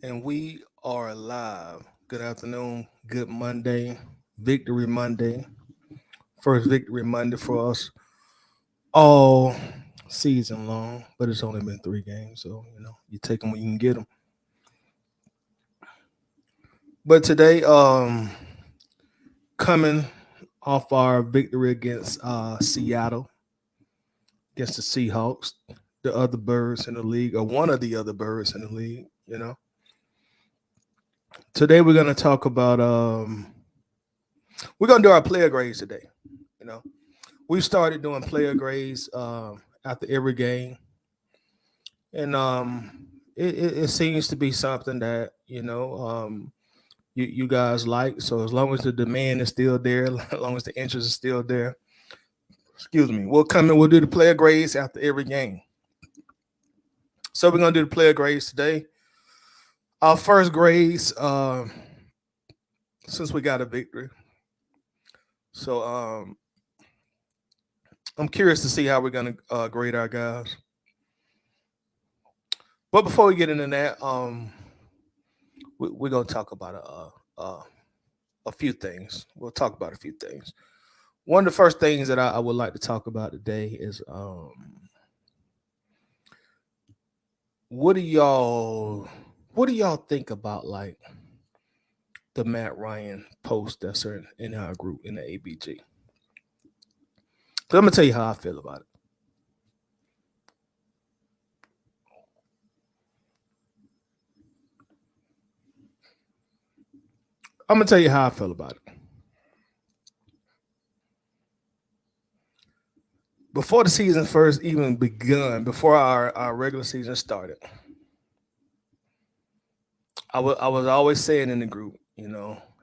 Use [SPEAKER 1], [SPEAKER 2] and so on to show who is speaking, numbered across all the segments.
[SPEAKER 1] And we are live. Good afternoon, good Monday, Victory Monday. First Victory Monday for us all season long, but it's only been 3 games, so you take them when you can get them. But today, coming off our victory against Seattle, against the Seahawks, the other birds in the league, or one of the other birds in the league. Today we're gonna talk about we're gonna do our player grades today. You know, we started doing player grades after every game, and it seems to be something that you guys like. So as long as the demand is still there, as long as the interest is still there, excuse me, we'll come in. We'll do the player grades after every game. So we're gonna do the player grades today. Our first grades, since we got a victory. So I'm curious to see how we're gonna grade our guys. But before we get into that, we're gonna talk about a few things. We'll talk about a few things. One of the first things that I would like to talk about today is what do y'all what do y'all think about like the Matt Ryan post that's in our group in the ABG? So I'm gonna tell you how I feel about it. I'm gonna tell you how I feel about it. Before the season first even begun, before our regular season started, I was always saying in the group,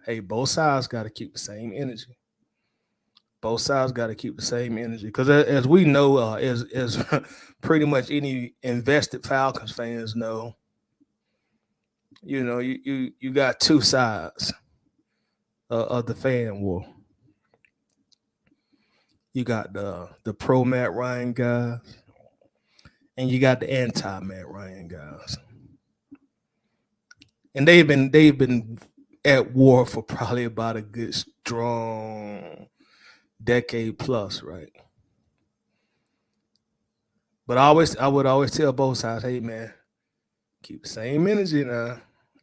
[SPEAKER 1] hey, both sides got to keep the same energy. Both sides got to keep the same energy because as we know, as pretty much any invested Falcons fans know, you got two sides of the fan war. You got the pro Matt Ryan guys, and you got the anti Matt Ryan guys, and they've been at war for probably about a good strong decade plus, right? But I would always tell both sides, hey man, keep the same energy now,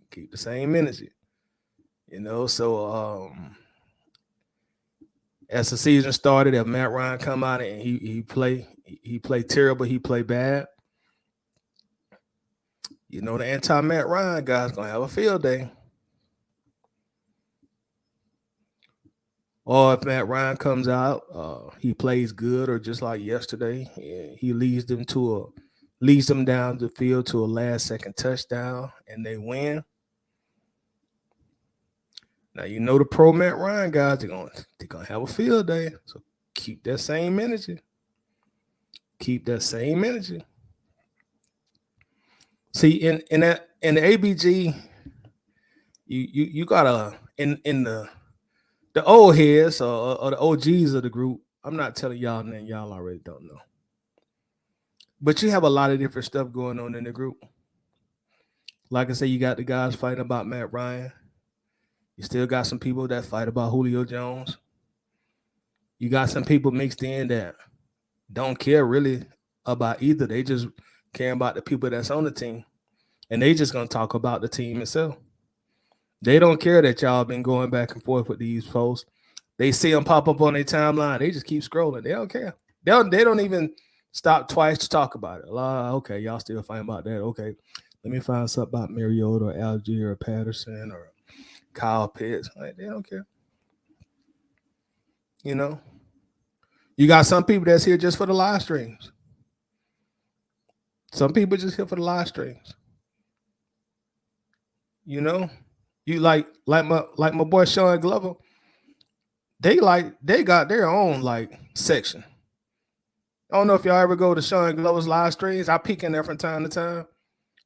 [SPEAKER 1] keep the same energy. So as the season started, if Matt Ryan come out and he play terrible, he play bad. The anti Matt Ryan guy's gonna have a field day. Or if Matt Ryan comes out, he plays good, or just like yesterday, he leads them down the field to a last second touchdown, and they win. Now the pro Matt Ryan guys they're gonna have a field day. So keep that same energy. Keep that same energy. See, in the ABG, you gotta in the old heads or the OGs of the group. I'm not telling y'all nothing y'all already don't know. But you have a lot of different stuff going on in the group. Like I said, you got the guys fighting about Matt Ryan. You still got some people that fight about Julio Jones. You got some people mixed in that don't care really about either. They just care about the people that's on the team. And they just gonna talk about the team itself. They don't care that y'all been going back and forth with these posts. They see them pop up on their timeline. They just keep scrolling. They don't care. They don't even stop twice to talk about it. Okay, y'all still fighting about that. Okay, let me find something about Mariota or Algier or Patterson or Kyle Pitts. Like, they don't care. You know, you got some people that's here just for the live streams. Some people just here for the live streams. You know, you like my boy Sean Glover. They got their own like section. I don't know if y'all ever go to Sean Glover's live streams. I peek in there from time to time,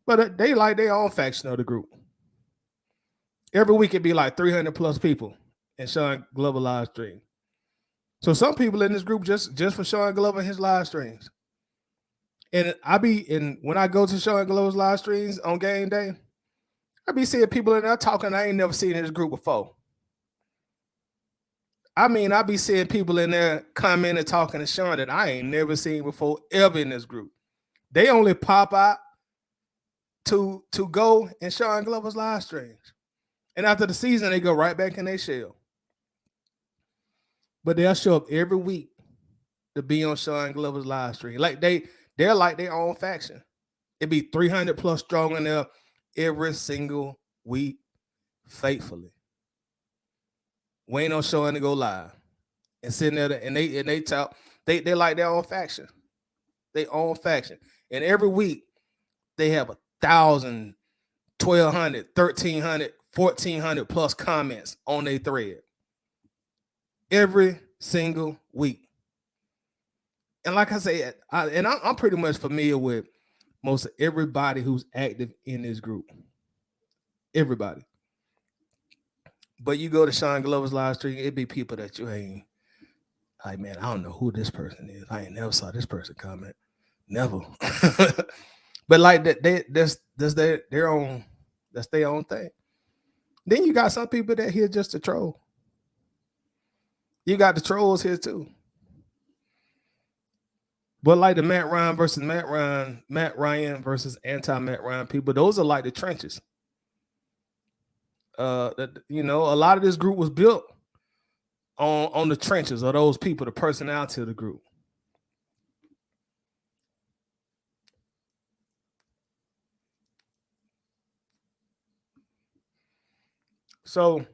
[SPEAKER 1] but they like their own faction of the group. Every week it be like 300 plus people in Sean Glover live stream. So some people in this group just for Sean Glover and his live streams. And when I go to Sean Glover's live streams on game day, I be seeing people in there talking I ain't never seen in this group before. I mean, I be seeing people in there commenting and talking to Sean that I ain't never seen before ever in this group. They only pop out to go in Sean Glover's live streams. And after the season, they go right back in their shell. But they'll show up every week to be on Sean Glover's live stream. Like they're like their own faction. It'd be 300 plus strong in there every single week, faithfully. Waiting on Sean to go live. And sitting there and they talk, they like their own faction. Their own faction. And every week they have 1,000, 1,200, 1,300, 1,400 plus comments on their thread. Every single week. And like I said, I'm pretty much familiar with most of everybody who's active in this group. Everybody. But you go to Sean Glover's live stream, it'd be people that you ain't like, man, I don't know who this person is. I ain't never saw this person comment. Never. But like that's their own thing. Then you got some people that here just to troll. You got the trolls here too. But like the Matt Ryan versus Matt Ryan versus anti-Matt Ryan people, those are like the trenches. That a lot of this group was built on the trenches of those people, the personality of the group. So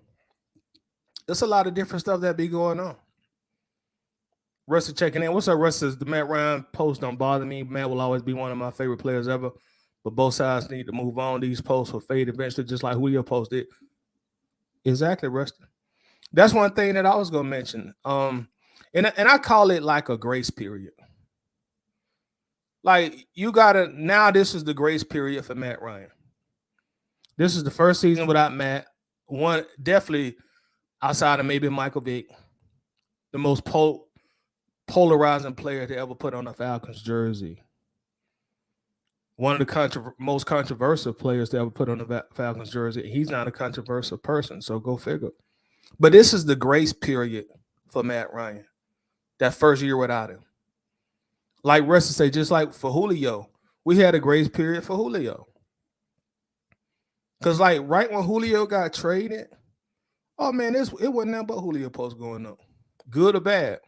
[SPEAKER 1] there's a lot of different stuff that be going on. Russell checking in. What's up, Russell? The Matt Ryan post don't bother me. Matt will always be one of my favorite players ever. But both sides need to move on. These posts will fade eventually, just like Julio posted. Exactly, Rusty. That's one thing that I was gonna mention. And I call it like a grace period. Like you gotta now. This is the grace period for Matt Ryan. This is the first season without Matt. One definitely outside of maybe Michael Vick, the most polarizing player to ever put on a Falcons jersey. One of the most controversial players to ever put on the Falcons jersey. He's not a controversial person, so go figure. But this is the grace period for Matt Ryan. That first year without him. Like Rusty say, just like for Julio, we had a grace period for Julio. Because like right when Julio got traded, oh man, it wasn't nothing but Julio posts going up. Good or bad.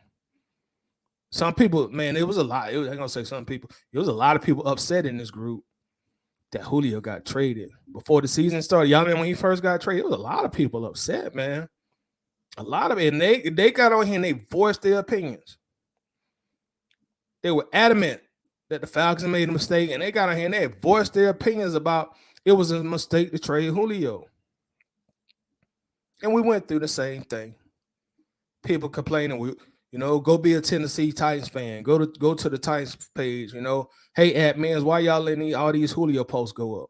[SPEAKER 1] Some people, man, it was a lot. I'm gonna say some people. It was a lot of people upset in this group that Julio got traded before the season started. Y'all remember when he first got traded? It was a lot of people upset, man. A lot of it, and they got on here and they voiced their opinions. They were adamant that the Falcons made a mistake, and they got on here and they voiced their opinions about it was a mistake to trade Julio. And we went through the same thing. People complaining, go be a Tennessee Titans fan. Go to the Titans page, Hey, admins, why y'all letting all these Julio posts go up?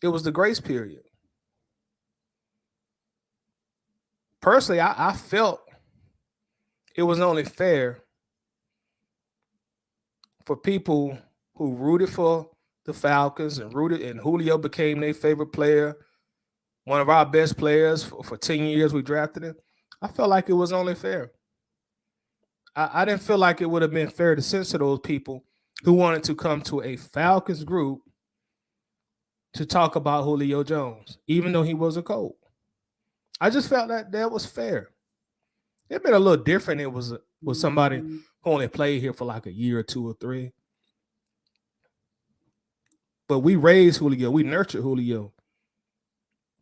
[SPEAKER 1] It was the grace period. Personally, I felt it was only fair for people who rooted for the Falcons and Julio became their favorite player, one of our best players for 10 years we drafted him. I felt like it was only fair. I didn't feel like it would have been fair to censor those people who wanted to come to a Falcons group to talk about Julio Jones, even though he was a Colt. I just felt that was fair. It'd been a little different. It was somebody who only played here for like a year or 2 or 3. But we raised Julio. We nurtured Julio.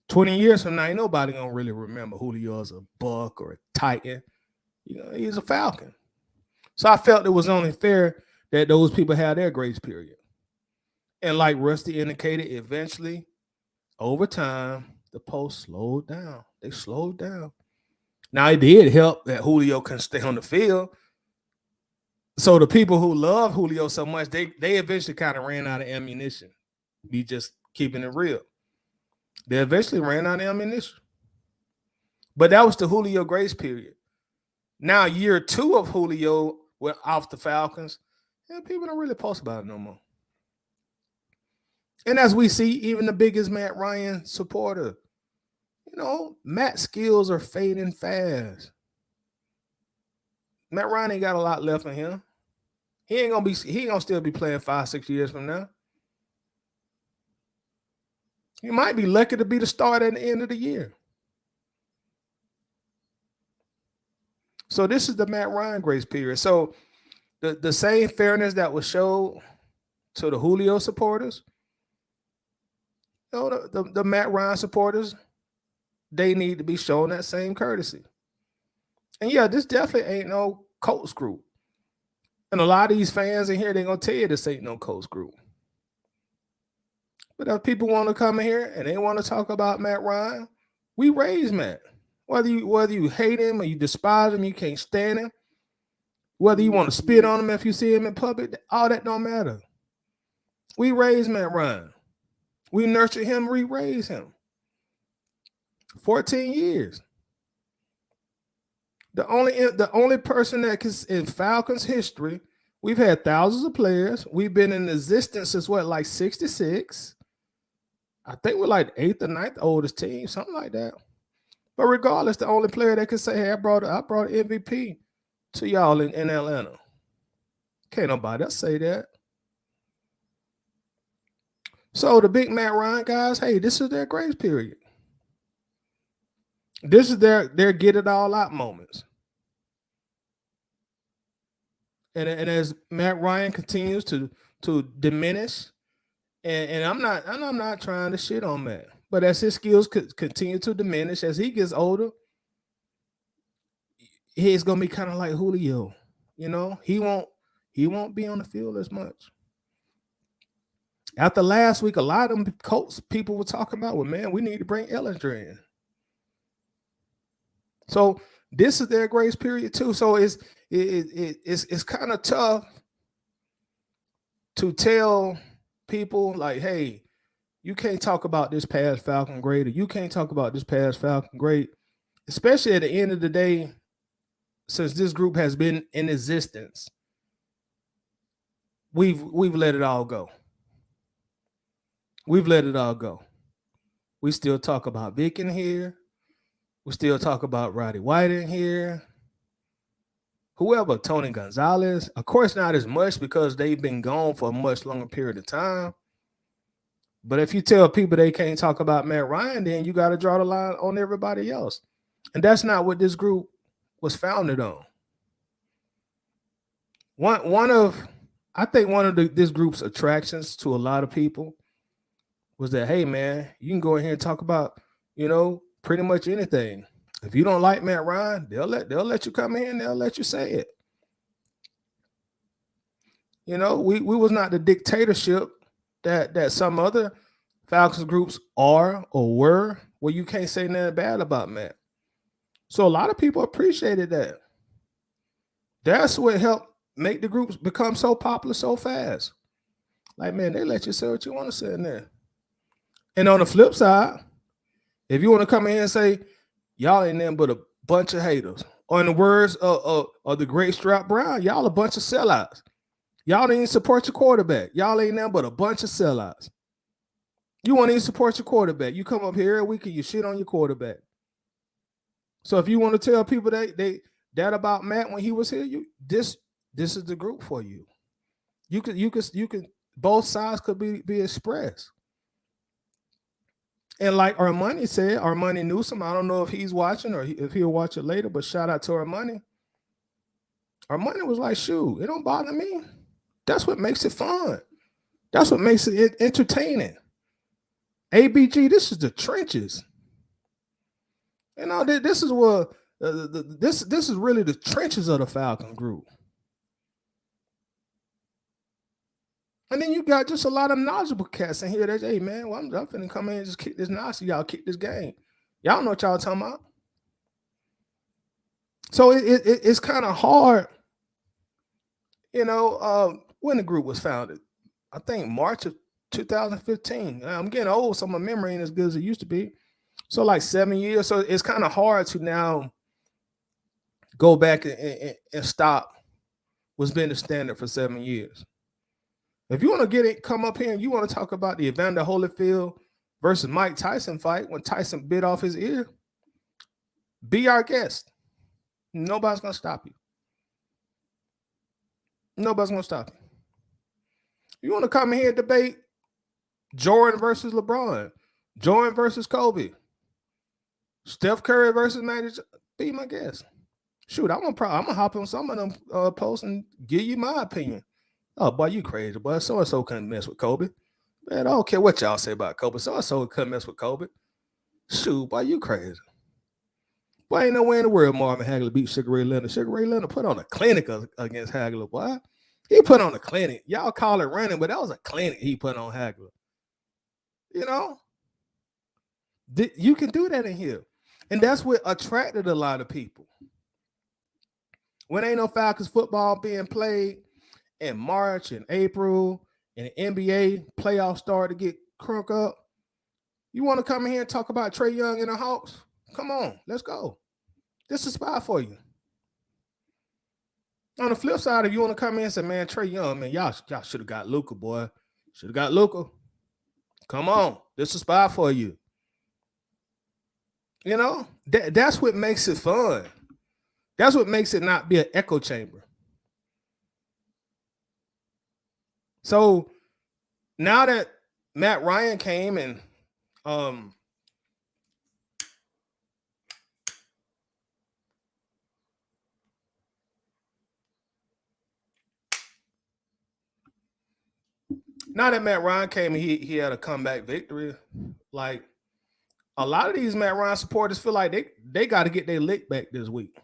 [SPEAKER 1] 20 years from now, ain't nobody gonna really remember Julio as a Buck or a Titan. He's a Falcon. So I felt it was only fair that those people had their grace period. And like Rusty indicated, eventually, over time, the post slowed down. They slowed down. Now, it did help that Julio couldn't stay on the field. So the people who love Julio so much, they eventually kind of ran out of ammunition. Be just keeping it real. They eventually ran out of ammunition. But that was the Julio grace period. Now, year 2 of Julio went off the Falcons, and people don't really post about it no more. And as we see, even the biggest Matt Ryan supporter, Matt's skills are fading fast. Matt Ryan ain't got a lot left in him. He ain't gonna still be playing 5-6 years from now. He might be lucky to be the starter at the end of the year. So this is the Matt Ryan grace period. So the same fairness that was showed to the Julio supporters, the Matt Ryan supporters, they need to be shown that same courtesy. And yeah, this definitely ain't no Colts group. And a lot of these fans in here, they're going to tell you this ain't no Colts group. But if people want to come in here and they want to talk about Matt Ryan, we raise Matt. Whether you hate him or you despise him, you can't stand him. Whether you want to spit on him if you see him in public, all that don't matter. We raise Matt Ryan. We nurture him, we raise him. 14 years. The only person that can, in Falcons history, we've had thousands of players. We've been in existence since like 66. I think we're like 8th or 9th oldest team, something like that. But regardless, the only player that can say, hey, I brought MVP to y'all in Atlanta. Can't nobody else say that. So the big Matt Ryan guys, hey, this is their grace period. This is their get it all out moments. And as Matt Ryan continues to diminish, and I'm not trying to shit on Matt, but as his skills continue to diminish, as he gets older, he's gonna be kind of like Julio. He won't be on the field as much. After last week, a lot of them Colts people were talking about, well, man, we need to bring Ellinger in. So this is their grace period too. So it's kind of tough to tell people like, hey, you can't talk about this past Falcon grade, or you can't talk about this past Falcon grade, especially at the end of the day, since this group has been in existence. We've let it all go. We've let it all go. We still talk about Vic in here. We still talk about Roddy White in here. Whoever, Tony Gonzalez. Of course, not as much because they've been gone for a much longer period of time. But if you tell people they can't talk about Matt Ryan, then you got to draw the line on everybody else. And that's not what this group was founded on. I think one of this group's attractions to a lot of people was that, hey, man, you can go in here and talk about, pretty much anything. If you don't like Matt Ryan, they'll let you come in, they'll let you say it. We was not the dictatorship that some other Falcons groups are or were, where you can't say nothing bad about Matt. So a lot of people appreciated that. That's what helped make the groups become so popular so fast. Like, man, they let you say what you want to say in there. And on the flip side, if you want to come in and say, y'all ain't nothing but a bunch of haters, or in the words of the great Strap Brown, y'all a bunch of sellouts. Y'all didn't even support your quarterback. Y'all ain't nothing but a bunch of sellouts. You won't even support your quarterback. You come up here every week and you shit on your quarterback. So if you want to tell people that about Matt when he was here, this is the group for you. You could both sides could be expressed. And like Armani said, Armani Newsom, I don't know if he's watching or if he'll watch it later, but shout out to Armani. Armani was like, shoot, it don't bother me. That's what makes it fun. That's what makes it entertaining. ABG, this is the trenches. This is what this is really the trenches of the Falcon group. And then you got just a lot of knowledgeable cats in here that, hey, man, well, I'm finna come in and just kick this nonsense. Y'all kick this game. Y'all know what y'all talking about. So it's kind of hard, when the group was founded. I think March of 2015. I'm getting old, so my memory ain't as good as it used to be. So like 7 years. So it's kind of hard to now go back and stop what's been the standard for 7 years. If you want to come up here and you want to talk about the Evander Holyfield versus Mike Tyson fight when Tyson bit off his ear, be our guest. Nobody's going to stop you. Nobody's going to stop you. You want to come here and debate Jordan versus LeBron, Jordan versus Kobe, Steph Curry versus Magic, be my guest. Shoot, I'm gonna hop on some of them posts and give you my opinion. Oh, boy, you crazy, boy. So-and-so couldn't mess with Kobe. Man, I don't care what y'all say about Kobe. So-and-so couldn't mess with Kobe. Shoot, boy, you crazy. Boy, ain't no way in the world Marvin Hagler beat Sugar Ray Leonard. Sugar Ray Leonard put on a clinic against Hagler, boy. He put on a clinic. Y'all call it running, but that was a clinic he put on Hagler. You know? You can do that in here. And that's what attracted a lot of people. When ain't no Falcons football being played in March and April, and the NBA playoffs start to get crunk up, you want to come in here and talk about Trae Young and the Hawks? Come on, let's go. This is a spot for you. On the flip side, if you want to come in and say, man, Trae Young, man, y'all should have got Luka, boy. Should have got Luka. Come on, this is a spot for you. You know, that's what makes it fun. That's what makes it not be an echo chamber. So now that Matt Ryan came and now that Matt Ryan came and he had a comeback victory, like a lot of these Matt Ryan supporters feel like they got to get their lick back this week.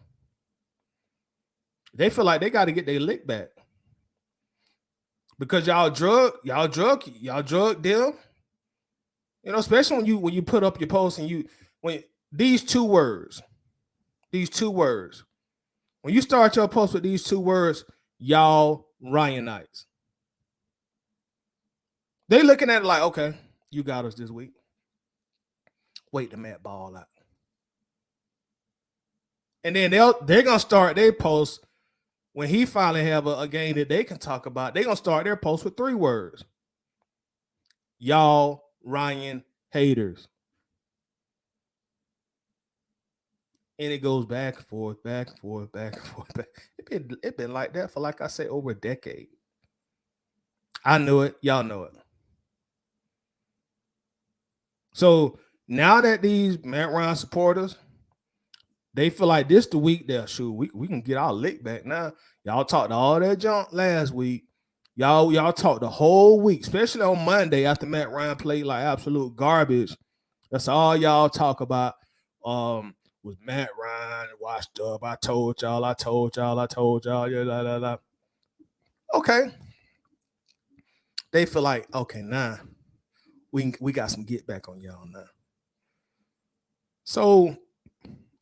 [SPEAKER 1] They feel like they got to get their lick back because y'all drug them. You know, especially when you put up your post and when these two words, when you start your post with these two words, y'all Ryanites. They looking at it like, okay, you got us this week. Wait the Matt ball out. And then they're gonna start their post when he finally have a game that they can talk about. They're gonna start their post with 3 words. Y'all Ryan haters. And it goes back and forth, back and forth, back and forth. It been like that for, like I said, over a decade. I know it. Y'all know it. So now that these Matt Ryan supporters, they feel like this the week that shoot, we can get our lick back now. Y'all talked all that junk last week. Y'all talked the whole week, especially on Monday after Matt Ryan played like absolute garbage. That's all y'all talk about. Was Matt Ryan washed up? I told y'all. Yeah. Okay. They feel like, okay, now we got some get back on y'all now. So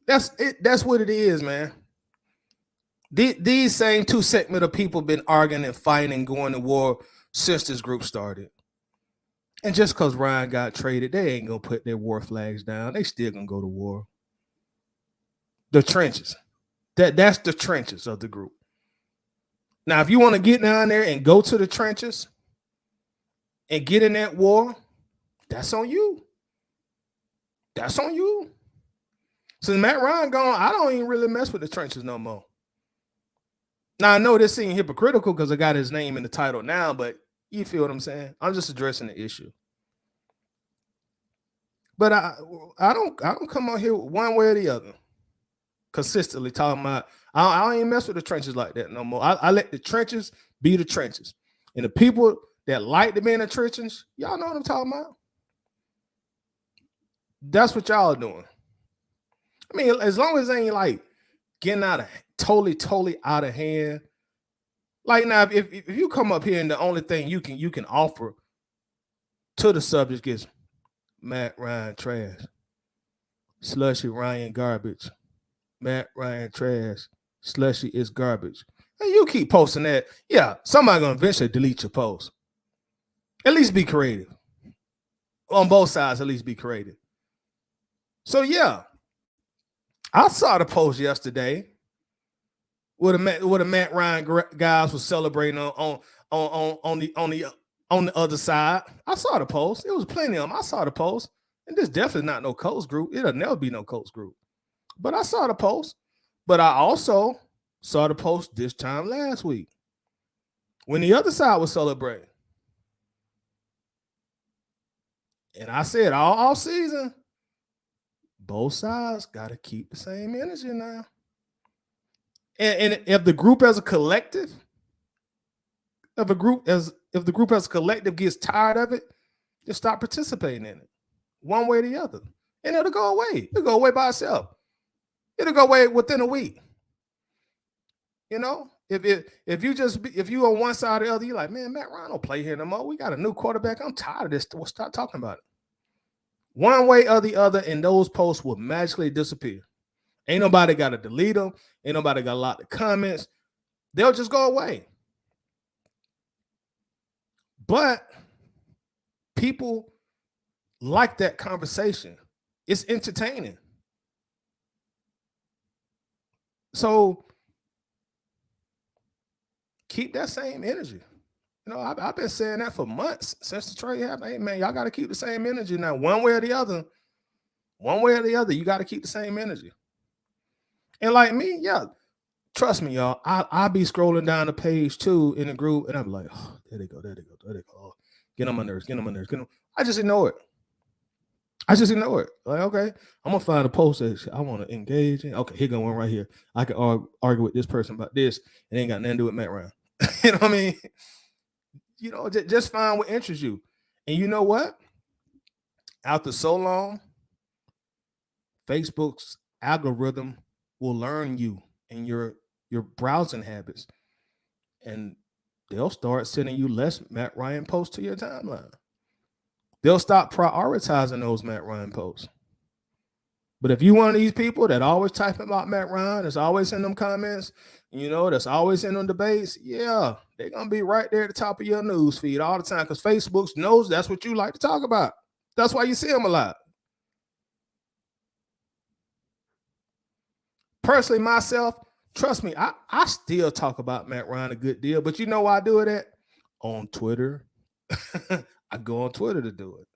[SPEAKER 1] that's it. That's what it is, man. These same 2 segment of people been arguing and fighting and going to war since this group started. And just because Ryan got traded, they ain't gonna put their war flags down. They still gonna go to war. The trenches. That's the trenches of the group. Now, if you want to get down there and go to the trenches and get in that war, that's on you. That's on you. Since Matt Ryan gone, I don't even really mess with the trenches no more. Now, I know this seems hypocritical because I got his name in the title now, but you feel what I'm saying? I'm just addressing the issue. But I don't come on here one way or the other consistently talking about I don't even mess with the trenches like that no more. I let the trenches be the trenches. And the people that like to be in the trenches, y'all know what I'm talking about. That's what y'all doing. I mean, as long as they ain't like getting out of totally out of hand. Like now, if you come up here and the only thing you can offer to the subject is Matt Ryan trash, Slushy Ryan garbage, Matt Ryan trash, Slushy is garbage, and you keep posting that, yeah, somebody gonna eventually delete your post. At least be creative. On both sides, at least be creative. So yeah, I saw the post yesterday where the Matt Ryan guys was celebrating on on the other side. I saw the post. It was plenty of them. I saw the post, and this definitely not no coach group. It'll never be no coach group. But I saw the post. But I also saw the post this time last week when the other side was celebrating. And I said all season, both sides got to keep the same energy now. And if the group as a collective, if the group as a collective gets tired of it, just stop participating in it, one way or the other, and it'll go away. It'll go away by itself. It'll go away within a week. You know, if you on one side or the other, you're like, man, Matt Ryan don't play here no more. We got a new quarterback. I'm tired of this. We'll start talking about it. One way or the other, and those posts will magically disappear. Ain't nobody got to delete them. Ain't nobody got a lot of comments. They'll just go away. But people like that conversation. It's entertaining. So keep that same energy. You know, I've been saying that for months since the trade happened. Hey, man, y'all got to keep the same energy now. One way or the other, you got to keep the same energy. And like me, yeah, trust me, y'all. I'll be scrolling down the page too in the group, and I'm like, oh, there they go. Oh, get on my nerves. I just ignore it. Like, okay, I'm gonna find a post that I want to engage in. Okay, here go one right here. I can argue with this person about this. It ain't got nothing to do with Matt Ryan. You know what I mean? You know, just find what interests you. And you know what? After so long, Facebook's algorithm will learn you and your browsing habits, and they'll start sending you less Matt Ryan posts to your timeline. They'll stop prioritizing those Matt Ryan posts. But if you one of these people that always typing about Matt Ryan, that's always in them comments, you know, that's always in them debates, yeah, they're going to be right there at the top of your news feed all the time because Facebook knows that's what you like to talk about. That's why you see them a lot. Personally, myself, trust me, I still talk about Matt Ryan a good deal, but you know why I do it at? On Twitter. I go on Twitter to do it.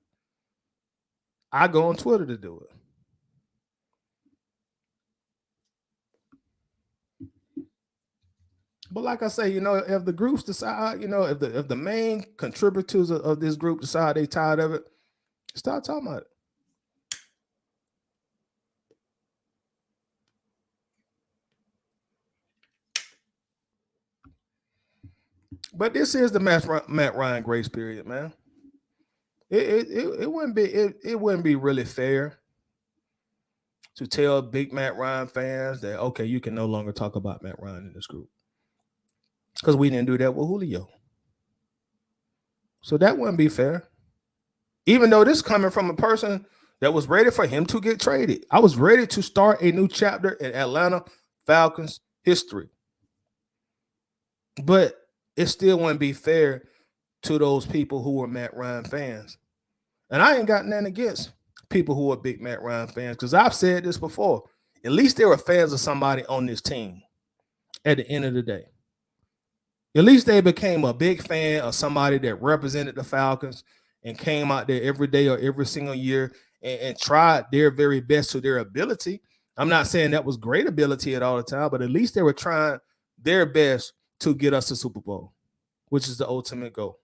[SPEAKER 1] But like I say, you know, if the groups decide, you know, if the main contributors of this group decide they tired of it, start talking about it. But this is the Matt Ryan grace period, man. It wouldn't be really fair to tell big Matt Ryan fans that okay, you can no longer talk about Matt Ryan in this group because we didn't do that with Julio. So that wouldn't be fair. Even though this coming from a person that was ready for him to get traded, I was ready to start a new chapter in Atlanta Falcons history. But it still wouldn't be fair to those people who were Matt Ryan fans. And I ain't got nothing against people who are big Matt Ryan fans because I've said this before. At least they were fans of somebody on this team at the end of the day. At least they became a big fan of somebody that represented the Falcons and came out there every day or every single year and tried their very best to their ability. I'm not saying that was great ability at all the time, but at least they were trying their best to get us to Super Bowl, which is the ultimate goal.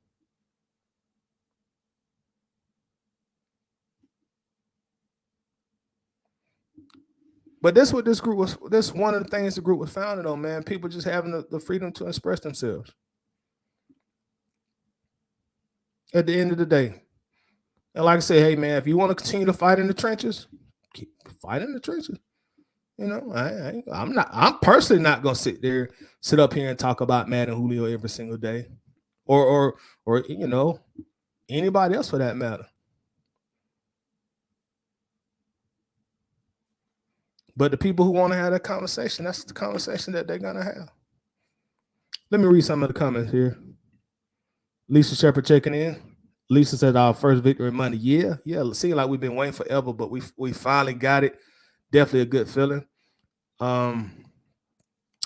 [SPEAKER 1] But that's what this group was. That's one of the things the group was founded on, man. People just having the freedom to express themselves. At the end of the day. And like I say, hey, man, if you want to continue to fight in the trenches, keep fighting in the trenches. You know, I'm personally not gonna sit up here and talk about Matt and Julio every single day. Or you know, anybody else for that matter. But the people who want to have that conversation, that's the conversation that they're gonna have. Let me read some of the comments here. Lisa Shepard checking in. Lisa said our first victory Monday. Yeah, it seems like we've been waiting forever, but we finally got it. Definitely a good feeling.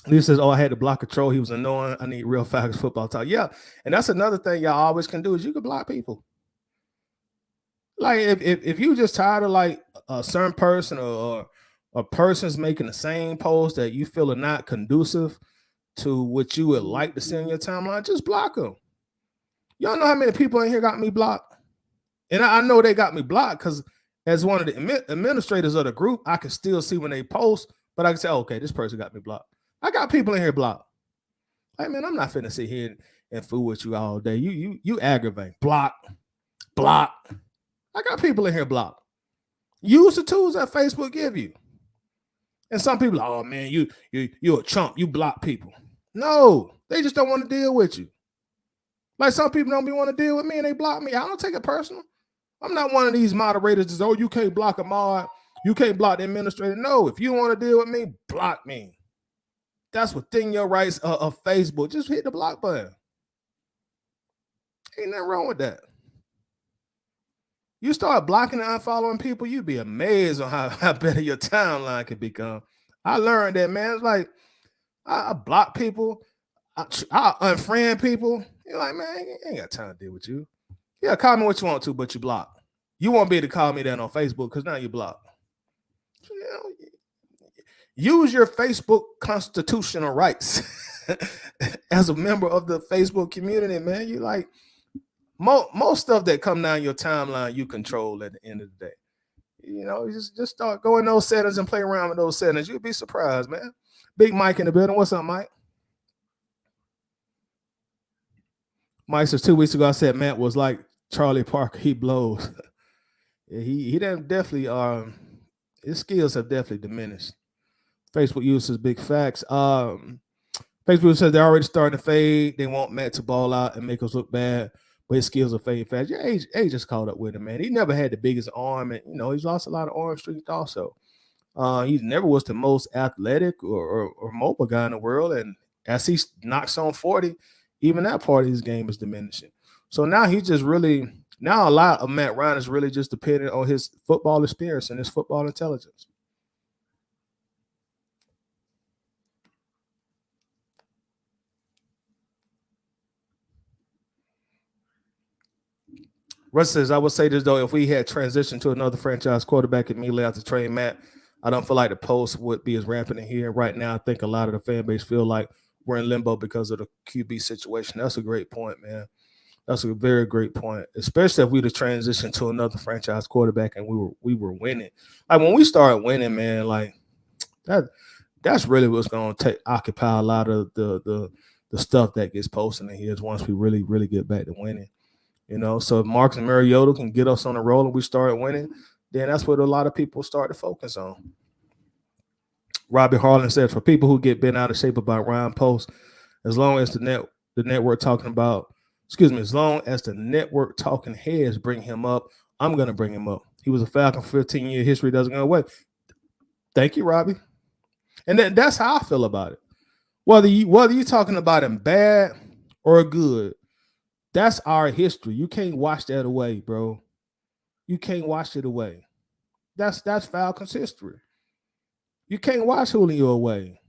[SPEAKER 1] He says, "Oh, I had to block a troll. He was annoying. I need real Falcons football talk." Yeah, and that's another thing y'all always can do is you can block people. Like if you just tired of like a certain person or persons making the same post that you feel are not conducive to what you would like to see on your timeline, just block them. Y'all know how many people in here got me blocked, and I know they got me blocked because as one of the administrators of the group, I can still see when they post, but I can say, okay, this person got me blocked. I got people in here blocked. Hey man, I'm not finna sit here and fool with you all day. You aggravate. Block. I got people in here blocked. Use the tools that Facebook give you. And some people, oh man, you a chump. You block people. No, they just don't want to deal with you. Like some people don't want to deal with me and they block me. I don't take it personal. I'm not one of these moderators that, oh, you can't block a mod. You can't block the administrator. No, if you want to deal with me, block me. That's within your rights of Facebook. Just hit the block button. Ain't nothing wrong with that. You start blocking and unfollowing people, you'd be amazed on how better your timeline can become. I learned that, man. It's like I block people, I unfriend people. You're like, man, I ain't got time to deal with you. Yeah, call me what you want to, but you block. You won't be able to call me that on Facebook because now you block. You know, use your Facebook constitutional rights as a member of the Facebook community, man. You like most stuff that come down your timeline, you control at the end of the day. You know, just start going those settings and play around with those settings. You'll be surprised, man. Big Mike in the building. What's up, Mike? Mike says 2 weeks ago I said Matt was like Charlie Parker. He blows. he definitely his skills have definitely diminished. Facebook uses big facts. Facebook says they're already starting to fade. They want Matt to ball out and make us look bad, but his skills are fading fast. Yeah, age just caught up with him, man. He never had the biggest arm, and he's lost a lot of arm strength also. He never was the most athletic or mobile guy in the world, and as he knocks on 40, even that part of his game is diminishing. So now he just really a lot of Matt Ryan is really just dependent on his football experience and his football intelligence. Russ says, I would say this though, if we had transitioned to another franchise quarterback immediately after trading Matt, I don't feel like the post would be as rampant in here. Right now, I think a lot of the fan base feel like we're in limbo because of the QB situation. That's a great point, man. That's a very great point, especially if we'd have transitioned to another franchise quarterback and we were winning. Like when we started winning, man, like that's really what's going to occupy a lot of the stuff that gets posted in here is once we really, really get back to winning. So if Marx Mariota can get us on the roll and we start winning, then that's what a lot of people start to focus on. Robbie Harlan said, for people who get bent out of shape about Ryan Post, as long as the network talking about, as long as the network talking heads bring him up, I'm going to bring him up. He was a Falcon for 15-year history, doesn't go away. Thank you, Robbie. And that's how I feel about it. Whether you're talking about him bad or good, that's our history. You can't wash that away, bro. You can't wash it away. That's Falcons history. You can't wash Julio away.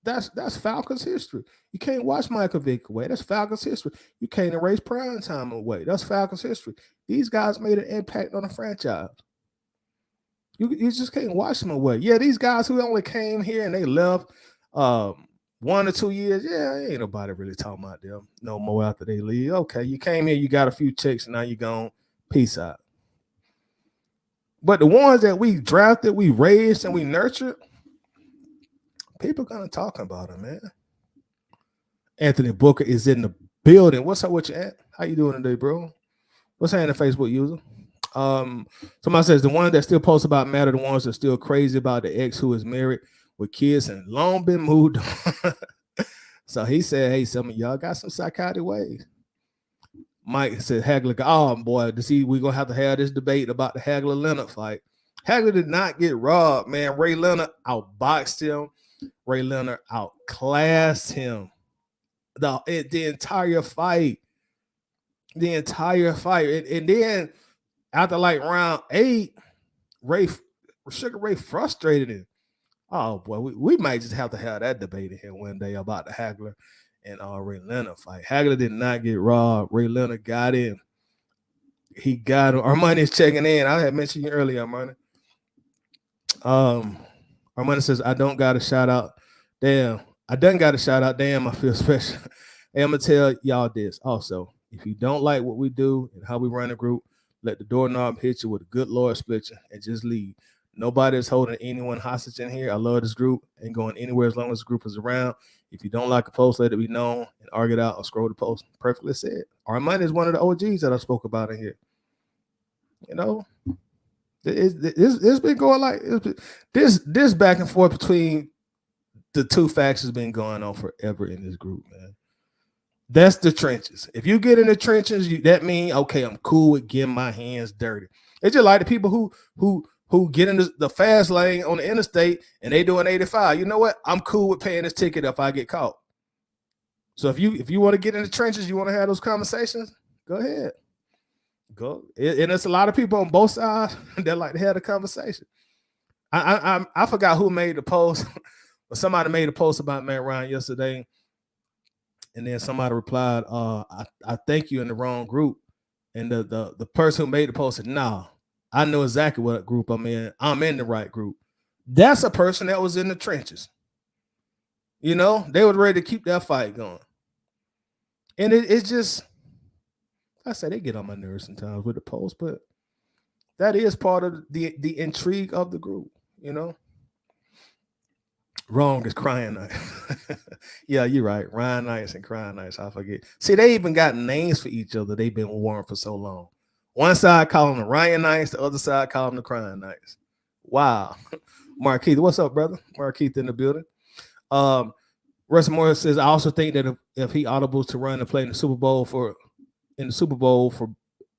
[SPEAKER 1] That's Falcons history. You can't wash Michael Vick away. That's Falcons history. You can't erase prime time away. That's Falcons history. These guys made an impact on the franchise. You just can't wash them away. Yeah, these guys who only came here and they left 1 or 2 years, ain't nobody really talking about them no more after they leave. Okay, you came here, you got a few checks, and now you're gone. Peace out. But the ones that we drafted, we raised, and we nurtured, people gonna talk about them, man. Anthony Booker is in the building. What's up with you, Ant? How you doing today, bro? What's happening, Facebook user? Somebody says the ones that still post about Matt are the ones that are still crazy about the ex who is married with kids and long been moved on. So he said, hey, some of y'all got some psychotic ways. Mike said, Hagler, oh boy, we're going to have this debate about the Hagler-Leonard fight. Hagler did not get robbed, man. Ray Leonard outboxed him. Ray Leonard outclassed him. The entire fight. And then after like round 8, Sugar Ray frustrated him. Oh boy, we might just have to have that debate in here one day about the Hagler and Ray Leonard fight. Hagler did not get robbed. Ray Leonard got in. He got him. Armani is checking in. I had mentioned you earlier, Armani. Armani says, I don't got a shout out. Damn, I done got a shout out. Damn, I feel special. Hey, I'm gonna tell y'all this also. If you don't like what we do and how we run the group, let the doorknob hit you with a good Lord split you and just leave. Nobody is holding anyone hostage in here. I love this group. Ain't going anywhere as long as the group is around. If you don't like a post, let it be known and argue it out or scroll the post. Perfectly said. Armani is one of the OGs that I spoke about in here. You know, it's been going like this back and forth between the two factions been going on forever in this group, man. That's the trenches. If you get in the trenches, that means okay, I'm cool with getting my hands dirty. It's just like the people who get in the fast lane on the interstate and they doing 85. You know what? I'm cool with paying this ticket if I get caught. So if you want to get in the trenches, you want to have those conversations, go ahead. Go. And there's a lot of people on both sides that like to have the conversation. I forgot who made the post, but somebody made a post about Matt Ryan yesterday. And then somebody replied, I think you're in the wrong group. And the person who made the post said, nah, I know exactly what group I'm in. I'm in the right group. That's a person that was in the trenches. You know, they were ready to keep that fight going. And it's just, I say they get on my nerves sometimes with the post, but that is part of the intrigue of the group, you know. Wrong is crying night. Yeah, you're right. Ryan Nights and Crying Nights. I forget. See, they even got names for each other. They've been warned for so long. One side call them the Ryan Nights, the other side call them the Crying Nights. Wow. Markeith, what's up, brother? Markeith in the building. Russell Morris says, I also think that if he audibles to run and play in the Super Bowl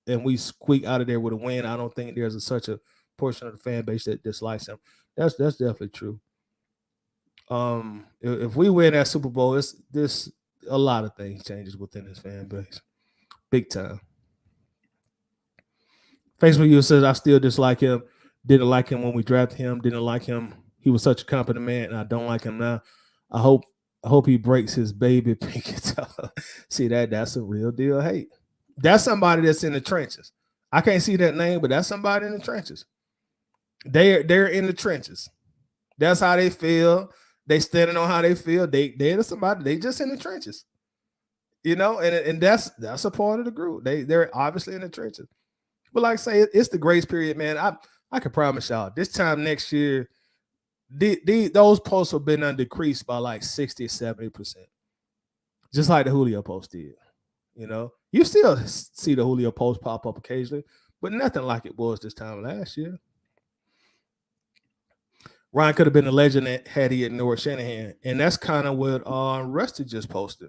[SPEAKER 1] and we squeak out of there with a win, I don't think there's such a portion of the fan base that dislikes him. That's definitely true. If we win that Super Bowl, this a lot of things changes within his fan base, big time. Facebook user says I still dislike him. Didn't like him when we drafted him. Didn't like him. He was such a competent man, and I don't like him now. I hope he breaks his baby pinky toe. See that's a real deal hate. That's somebody that's in the trenches. I can't see that name, but that's somebody in the trenches. They're in the trenches. That's how they feel. They standing on how they feel. They're somebody. They just in the trenches, you know. And that's a part of the group. They're obviously in the trenches. But like I say, it's the grace period, man. I can promise y'all, this time next year, those posts have been decreased by like 60 or 70%, just like the Julio post did. You know, you still see the Julio post pop up occasionally, but nothing like it was this time last year. Ryan could have been a legend had he ignored Shanahan. And that's kind of what Rusty just posted.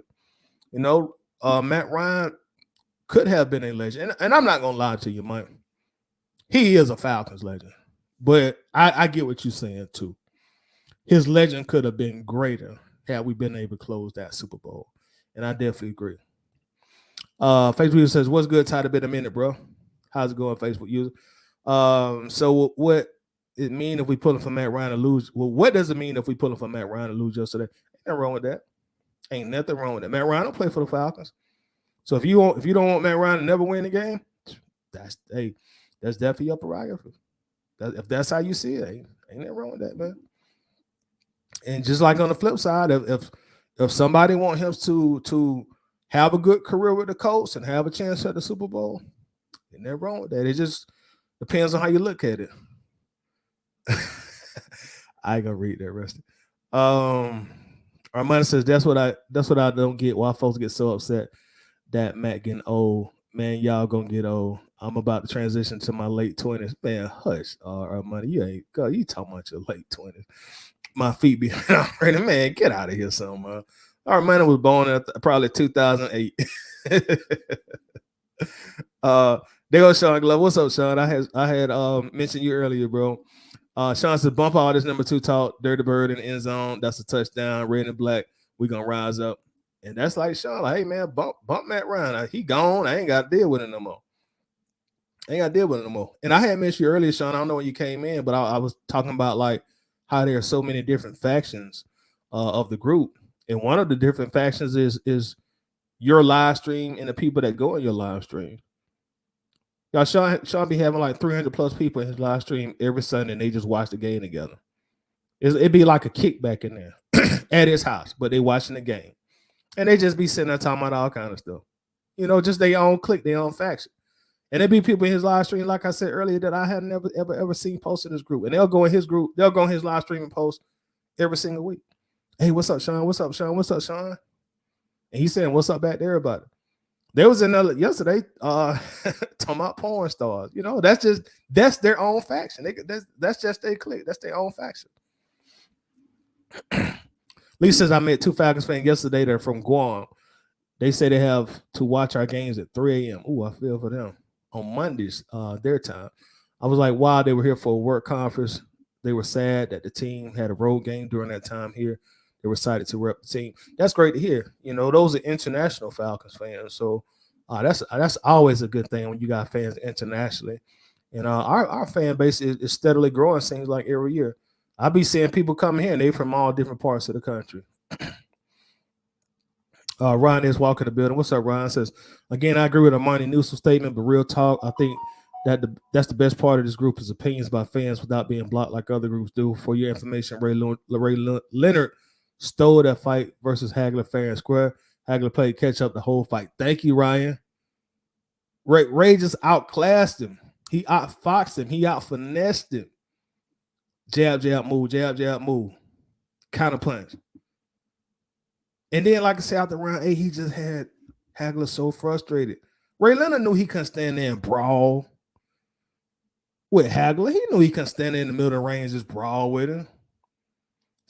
[SPEAKER 1] You know, Matt Ryan could have been a legend. And I'm not going to lie to you, Mike. He is a Falcons legend. But I get what you're saying, too. His legend could have been greater had we been able to close that Super Bowl. And I definitely agree. Facebook user says, what's good? Tired of been a minute, bro. How's it going, Facebook user? So what it mean if we pull him for Matt Ryan to lose? Well, what does it mean if we pull him for Matt Ryan to lose yesterday? Ain't nothing wrong with that. Ain't nothing wrong with that. Matt Ryan don't play for the Falcons. So if you don't want Matt Ryan to never win the game, that's definitely your prerogative. If that's how you see it, ain't nothing wrong with that, man. And just like on the flip side, if somebody want him to have a good career with the Colts and have a chance at the Super Bowl, ain't nothing wrong with that. It just depends on how you look at it. I ain't gonna read that, Rusty. Armani says that's what I don't get. Why folks get so upset that Matt getting old. Man, y'all gonna get old. I'm about to transition to my late 20s. Man, hush, Armani. You talking about your late 20s. My feet be already. Man, get out of here, son, man. Armani was born at probably 2008. There goes Sean Glove. What's up, Sean? I had mentioned you earlier, bro. Sean says, bump all this number 2 talk, Dirty Bird in the end zone. That's a touchdown, red and black. We're going to rise up. And that's like Sean, like, hey, man, bump Matt Ryan. He gone. I ain't got to deal with it no more. And I had mentioned you earlier, Sean. I don't know when you came in, but I was talking about, like, how there are so many different factions of the group, and one of the different factions is your live stream and the people that go in your live stream. Y'all, Sean be having like 300 plus people in his live stream every Sunday, and they just watch the game together. It'd be like a kickback in there at his house, but they watching the game, and they just be sitting there talking about all kind of stuff. Just their own clique, their own faction. And there be people in his live stream, like I said earlier, that I had never, ever seen post in this group. And they'll go in his group, they'll go in his live stream and post every single week. Hey, what's up, Sean? What's up, Sean? What's up, Sean? And he's saying, what's up back there about it? There was another yesterday talking about porn stars. That's their own faction. That's just their clique. That's their own faction. Lee says, I met 2 Falcons fans yesterday. They're from Guam. They say they have to watch our games at 3 a.m. Ooh, I feel for them. On Mondays, their time. I was like, wow, they were here for a work conference. They were sad that the team had a road game during that time here. They were excited to rep the team. That's great to hear. Those are international Falcons fans. So that's always a good thing when you got fans internationally. And our fan base is steadily growing, seems like every year. I be seeing people coming here, and they from all different parts of the country. Ron is walking the building. What's up, Ron? Says, again, I agree with Armani Newsom's statement, but real talk, I think that's the best part of this group is opinions by fans without being blocked like other groups do. For your information, Ray Leonard stole that fight versus Hagler fair and square. Hagler played catch up the whole fight. Thank you, Ryan. Ray just outclassed him. He outfoxed him. He out-finessed him. Jab, jab, move, jab, jab, move. Counter punch. And then, like I said, after round 8, he just had Hagler so frustrated. Ray Leonard knew he couldn't stand there and brawl with Hagler. He knew he couldn't stand there in the middle of the range and just brawl with him.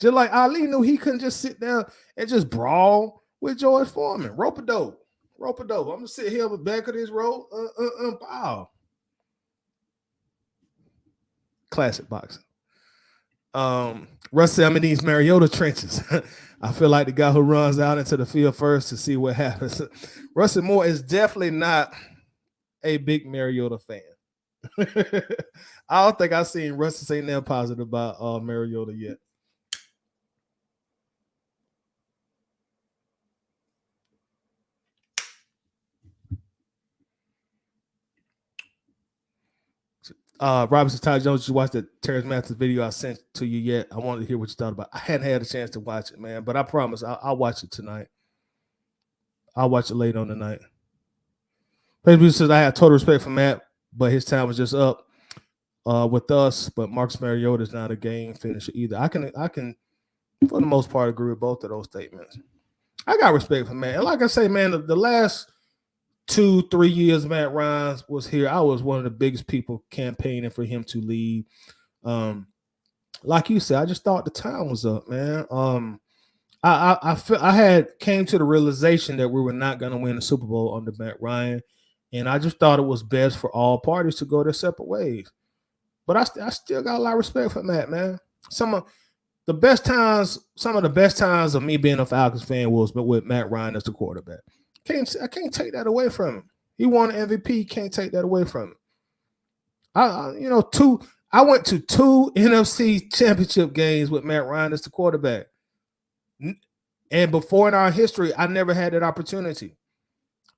[SPEAKER 1] Just like Ali knew he couldn't just sit there and just brawl with George Foreman. Rope-a-dope. I'm going to sit here on the back of this rope. Bow. Classic boxing. Russ said, I'm in these Mariota trenches. I feel like the guy who runs out into the field first to see what happens. Russell Moore is definitely not a big Mariota fan. I don't think I've seen Russell say nothing positive about Mariota yet. Robinson Ty Jones, did you watch the Terrence Mathis video I sent to you yet? I wanted to hear what you thought about it. I hadn't had a chance to watch it, man, but I promise I'll watch it tonight. I'll watch it late on the night. Facebook says, I have total respect for Matt, but his time was just up with us. But Marx Mariota is not a game finisher either. I can, for the most part, agree with both of those statements. I got respect for Matt. And like I say, man, the last 2-3 years Matt Ryan was here, I was one of the biggest people campaigning for him to leave. Like you said, I just thought the time was up, man. I came to the realization that we were not going to win the Super Bowl under Matt Ryan, and I just thought it was best for all parties to go their separate ways. But I still got a lot of respect for Matt, man. Some of the best times of me being a Falcons fan was with Matt Ryan as the quarterback. I can't take that away from him. He won an MVP. Can't take that away from him. I went to 2 NFC championship games with Matt Ryan as the quarterback. And before in our history, I never had that opportunity.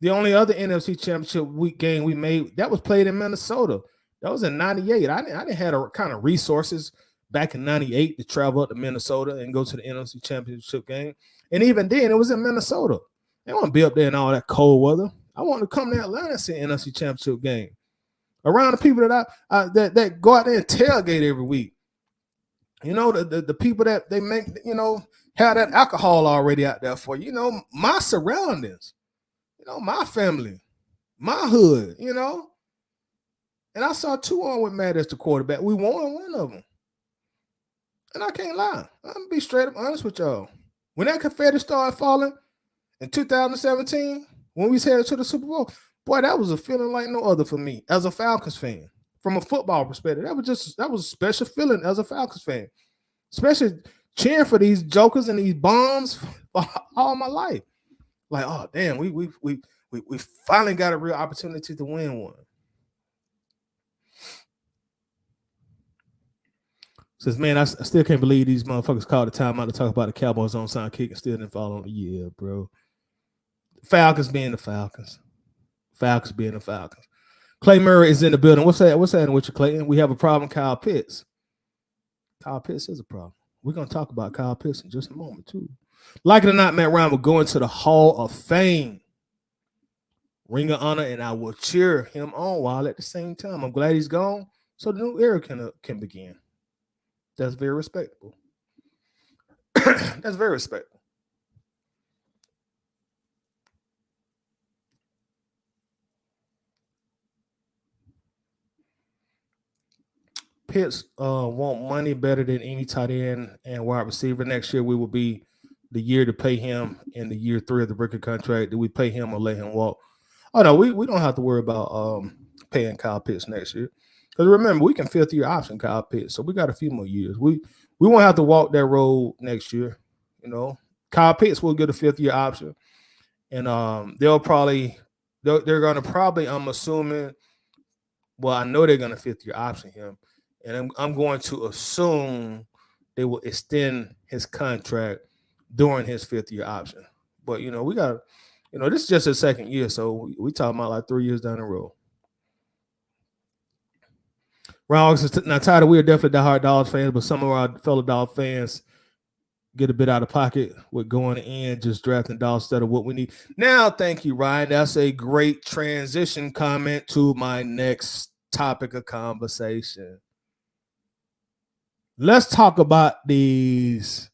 [SPEAKER 1] The only other NFC championship game we made, that was played in Minnesota. That was in 98. I didn't have a kind of resources back in 98 to travel up to Minnesota and go to the NFC championship game. And even then, it was in Minnesota. They want to be up there in all that cold weather. I want to come to Atlanta and see an NFC championship game. Around the people that go out there and tailgate every week. The people that they make, have that alcohol already out there for, my surroundings, my family, my hood, And I saw 2 on with Matt as the quarterback. We won one of them. And I can't lie. I'm going to be straight up honest with y'all. When that confetti started falling in 2017, when we headed to the Super Bowl, boy, that was a feeling like no other for me as a Falcons fan. From a football perspective, that was a special feeling as a Falcons fan. Especially cheering for these jokers and these bombs all my life. Like, oh damn, we finally got a real opportunity to win one. Says, man, I still can't believe these motherfuckers called the timeout to talk about the Cowboys onside kick and still didn't fall on the year, bro. Falcons being the Falcons. Falcons being the Falcons. Clay Murray is in the building. What's that? What's happening with you, Clayton? We have a problem, Kyle Pitts. Kyle Pitts is a problem. We're going to talk about Kyle Pitts in just a moment, too. Like it or not, Matt Ryan will go into the Hall of Fame. Ring of honor, and I will cheer him on while at the same time. I'm glad he's gone, so the new era can begin. That's very respectable. That's very respectable. Pitts want money better than any tight end and wide receiver. Next year, we will be the year to pay him in the year 3 of the rookie contract. Do we pay him or let him walk? Oh, no, we don't have to worry about paying Kyle Pitts next year. Because remember, we can fifth year option Kyle Pitts, so we got a few more years. We won't have to walk that road next year. You know, Kyle Pitts will get a fifth year option, and they're going to probably, I'm assuming, well, I know they're going to fifth year option him, and I'm going to assume they will extend his contract during his fifth year option. But we got, this is just his second year, so we talking about like 3 years down the road. Now, Tyler, we are definitely diehard Dogs fans, but some of our fellow Dog fans get a bit out of pocket with going in, just drafting Dogs instead of what we need. Now, thank you, Ryan. That's a great transition comment to my next topic of conversation. Let's talk about these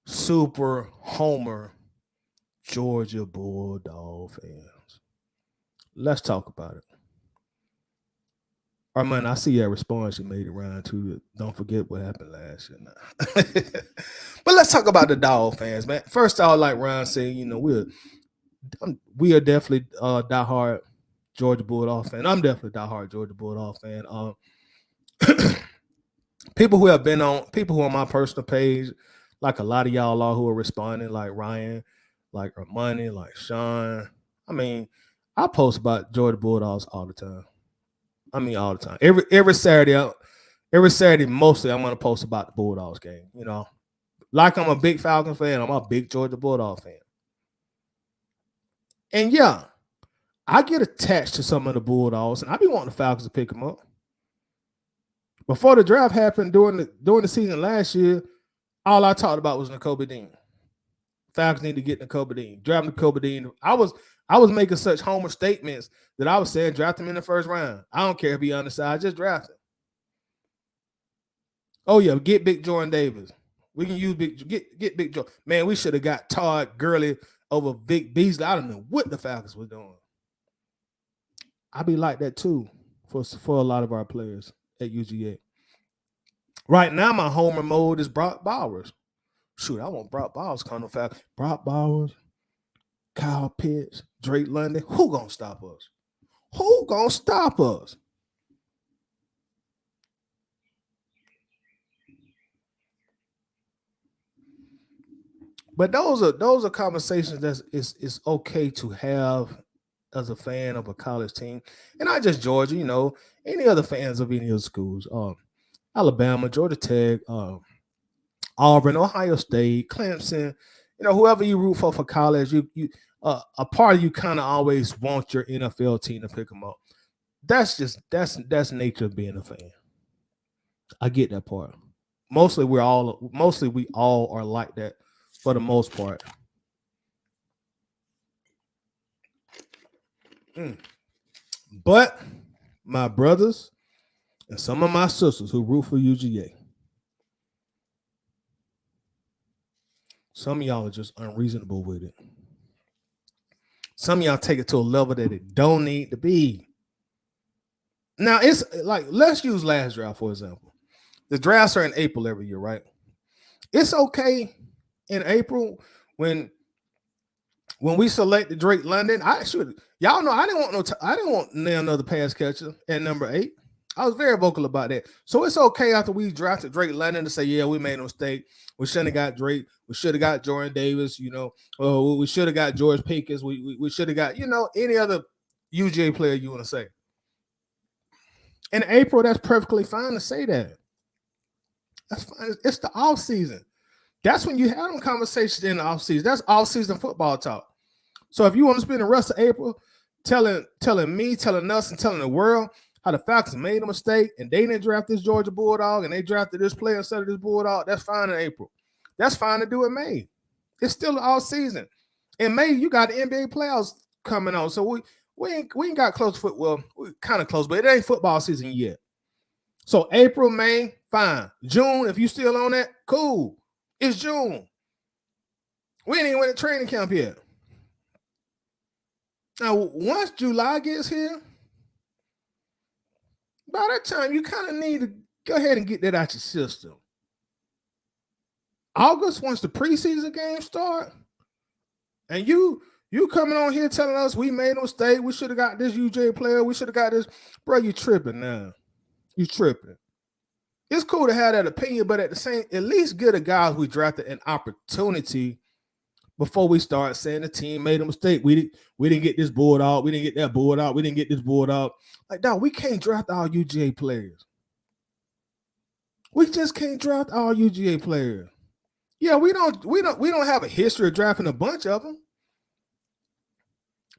[SPEAKER 1] super homer Georgia Bulldog fans. Let's talk about it. Armand, I see your response you made around to it. Don't forget what happened last year. But let's talk about the Dog fans, man. First, I would like Ryan saying, we are definitely diehard Georgia Bulldog fan. I'm definitely diehard Georgia Bulldog fan. People who are on my personal page, like a lot of y'all are who are responding, like Ryan, like Armani, like Sean. I mean, I post about Georgia Bulldogs all the time. I mean, all the time. Every Saturday, mostly I'm gonna post about the Bulldogs game. Like I'm a big Falcons fan, I'm a big Georgia Bulldog fan. And yeah, I get attached to some of the Bulldogs, and I be wanting the Falcons to pick them up. Before the draft happened during the season last year, all I talked about was Nakobe Dean. Falcons need to get Nakobe Dean. Draft Nakobe Dean. I was making such homer statements that I was saying draft him in the first round. I don't care if he undersized, just draft him. Oh yeah, get Big Jordan Davis. We can use get Big Jordan. Man, we should have got Todd Gurley over Vic Beasley. I don't know what the Falcons were doing. I be like that too for a lot of our players at UGA. Right now, my homer mode is Brock Bowers. Shoot, I want Brock Bowers coming Falcons. Brock Bowers, Kyle Pitts, Drake London. Who gonna stop us? Who gonna stop us? But those are conversations that it's okay to have as a fan of a college team, and not just Georgia. Any other fans of any other schools, Alabama, Georgia Tech, Auburn, Ohio State, Clemson. Whoever you root for college, you a part of you kind of always want your NFL team to pick them up. That's nature of being a fan. I get that part. Mostly we all are like that for the most part. But my brothers and some of my sisters who root for UGA, some of y'all are just unreasonable with it. Some of y'all take it to a level that it don't need to be. Now, it's like, let's use last draft, for example. The drafts are in April every year, right? It's okay in April when we selected Drake London. Y'all know I didn't want another pass catcher at number 8. I was very vocal about that. So it's okay after we drafted Drake London to say, yeah, we made a mistake. We shouldn't have got Drake. We should have got Jordan Davis. We should have got George Pickens. We should have got any other UGA player you want to say. In April, that's perfectly fine to say that. That's fine. It's the off season. That's when you have them conversations in the off season. That's off season football talk. So if you want to spend the rest of April telling me, telling us, and telling the world how the Falcons made a mistake and they didn't draft this Georgia Bulldog and they drafted this player instead of this Bulldog, that's fine in April. That's fine to do in May. It's still all season. In May, you got the NBA playoffs coming on. So we ain't got close foot. Well, we kind of close, but it ain't football season yet. So April, May, fine. June, if you still on that, cool. It's June. We ain't even went to training camp yet. Now, once July gets here, by that time, you kind of need to go ahead and get that out your system. August, once the preseason games start, and you coming on here telling us we made a mistake, we should have got this UGA player, we should have got this, bro, you tripping now. You tripping. It's cool to have that opinion, but at least give the guys we drafted an opportunity before we start saying the team made a mistake. We didn't get this board out. We didn't get that board out. We didn't get this board out. Like, dog, we can't draft all UGA players. We just can't draft all UGA players. Yeah, we don't have a history of drafting a bunch of them.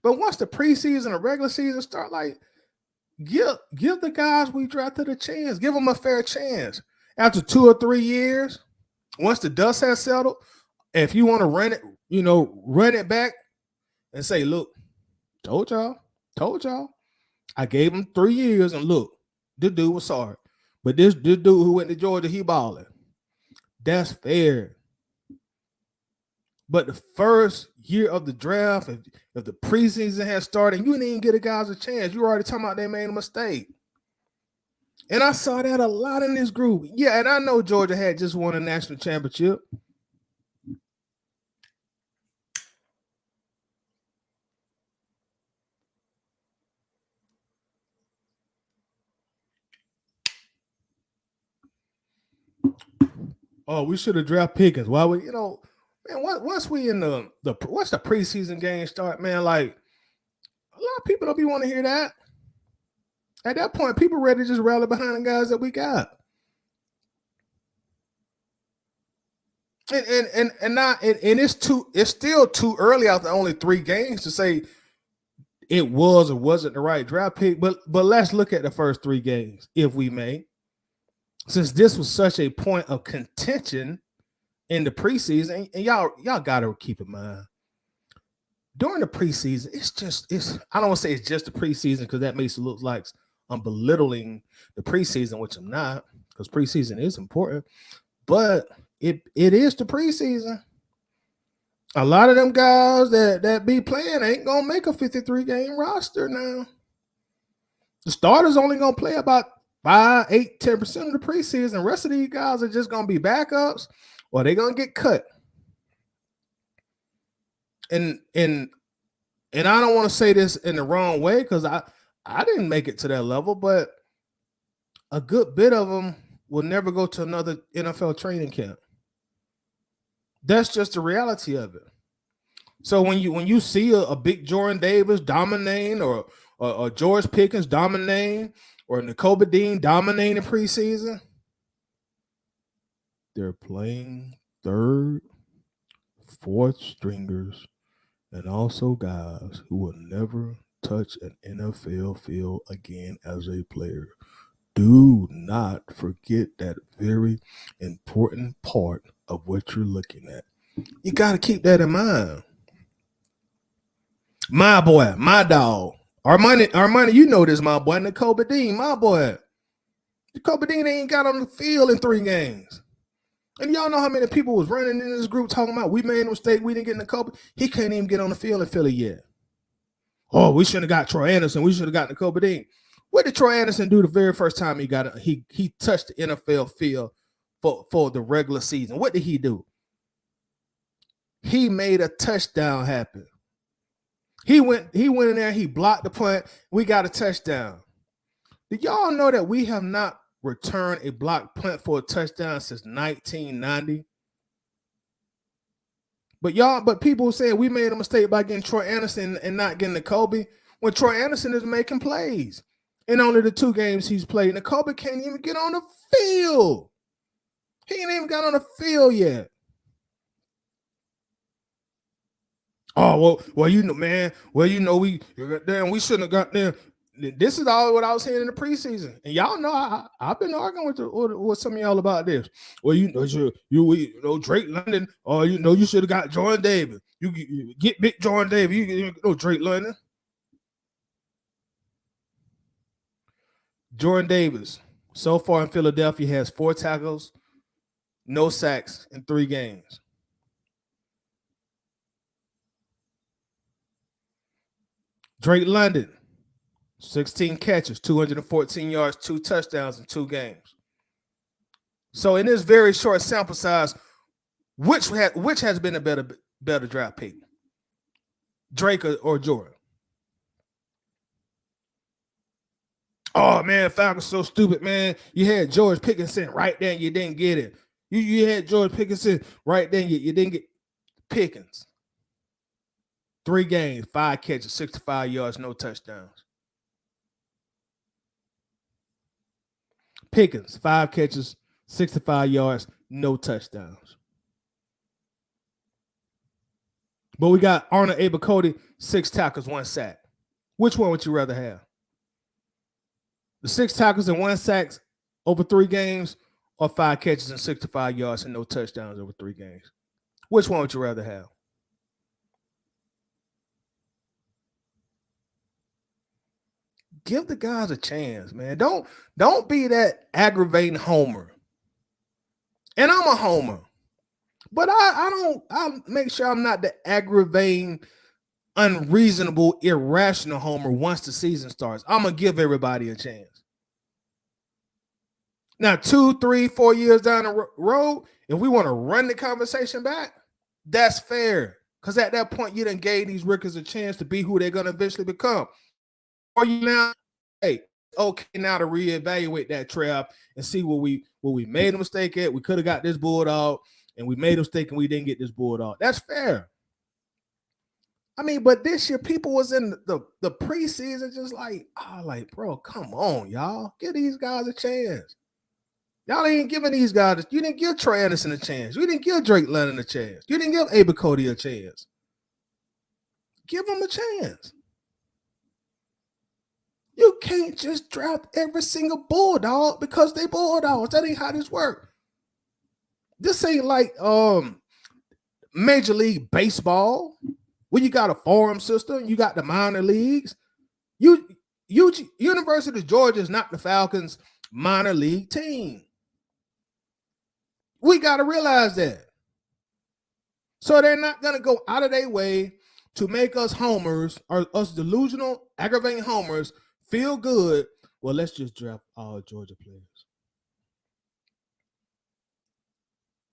[SPEAKER 1] But once the preseason or regular season start, like, give the guys we drafted a chance. Give them a fair chance. After 2 or 3 years, once the dust has settled, if you want to run it back and say, look, told y'all. I gave him 3 years, and look, this dude was sorry. But this dude who went to Georgia, he balling. That's fair. But the first year of the draft, if the preseason has started, you didn't even get the guys a chance. You already talking about they made a mistake. And I saw that a lot in this group. Yeah, and I know Georgia had just won a national championship. Oh, we should have drafted Pickens. Why would man? Once we in once the preseason game start, man, like a lot of people don't be want to hear that. At that point, people ready to just rally behind the guys that we got. And it's still too early after only 3 games to say it was or wasn't the right draft pick. But let's look at the first 3 games, if we may. Since this was such a point of contention in the preseason, and y'all gotta keep in mind, during the preseason, it's I don't want to say it's just the preseason because that makes it look like I'm belittling the preseason, which I'm not, because preseason is important, but it is the preseason. A lot of them guys that be playing ain't gonna make a 53-game roster now. The starters only gonna play about 5, 8, 10% of the preseason. The rest of these guys are just gonna be backups, or they're gonna get cut. And I don't want to say this in the wrong way because I didn't make it to that level, but a good bit of them will never go to another NFL training camp. That's just the reality of it. So when you see a big Jordan Davis dominating, or George Pickens dominating, or Nakobe Dean dominating preseason, they're playing 3rd, 4th stringers, and also guys who will never touch an NFL field again as a player. Do not forget that very important part of what you're looking at. You got to keep that in mind. My boy, my dog, Armani, you know this, my boy, Nakobe Dean, my boy. Nakobe Dean ain't got on the field in 3 games. And y'all know how many people was running in this group talking about we made a mistake, we didn't get Nakobe. He can't even get on the field in Philly yet. Oh, we should have got Troy Anderson. We should have got Nakobe Dean. What did Troy Anderson do the very first time he touched the NFL field for the regular season? What did he do? He made a touchdown happen. He went in there, he blocked the punt. We got a touchdown. Did y'all know that we have not returned a blocked punt for a touchdown since 1990? But people saying we made a mistake by getting Troy Anderson and not getting Nakobe, when Troy Anderson is making plays. In only the 2 games he's played, Nakobe can't even get on the field. He ain't even got on the field yet. Oh, well, you know, man. Well, you know, we shouldn't have got there. This is all what I was saying in the preseason, and y'all know I've been arguing with some of y'all about this. Well, you know Drake London, or you should have got Jordan Davis. You get big Jordan Davis. You know Drake London, Jordan Davis. So far in Philadelphia, has 4 tackles, no sacks in 3 games. Drake London, 16 catches, 214 yards, 2 touchdowns in 2 games. So in this very short sample size, which has been a better draft pick, Drake or Jordan? Oh man, Falcons so stupid, man. You had George Pickens right there, and you didn't get it. You had George Pickens right there, you didn't get Pickens. 3 games, 5 catches, 65 yards, no touchdowns. Pickens, 5 catches, 65 yards, no touchdowns. But we got Arnold Abercrombie, 6 tackles, 1 sack. Which one would you rather have? The 6 tackles and 1 sack over 3 games, or 5 catches and 65 yards and no touchdowns over 3 games? Which one would you rather have? Give the guys a chance, man. Don't be that aggravating homer. And I'm a homer, but I make sure I'm not the aggravating, unreasonable, irrational homer once the season starts. I'm gonna give everybody a chance. Now, 2, 3, 4 years down the road, if we want to run the conversation back, that's fair. Because at that point, you done gave these rookies a chance to be who they're gonna eventually become. Or you now, hey, okay, now to reevaluate that trap and see what we made a mistake at. We could have got this bulldog, and we made a mistake and we didn't get this bulldog. That's fair. I mean, but this year people was in the preseason just like, bro, come on, y'all. Give these guys a chance. Y'all ain't giving these guys, you didn't give Trey Anderson a chance. You didn't give Drake London a chance. You didn't give Abercrombie a chance. Give them a chance. You can't just draft every single bulldog because they bulldogs. That ain't how this works. This ain't like Major League Baseball, where you got a farm system, you got the minor leagues. University of Georgia is not the Falcons' minor league team. We got to realize that. So they're not going to go out of their way to make us homers, or us delusional, aggravating homers, feel good. Well, let's just draft all Georgia players.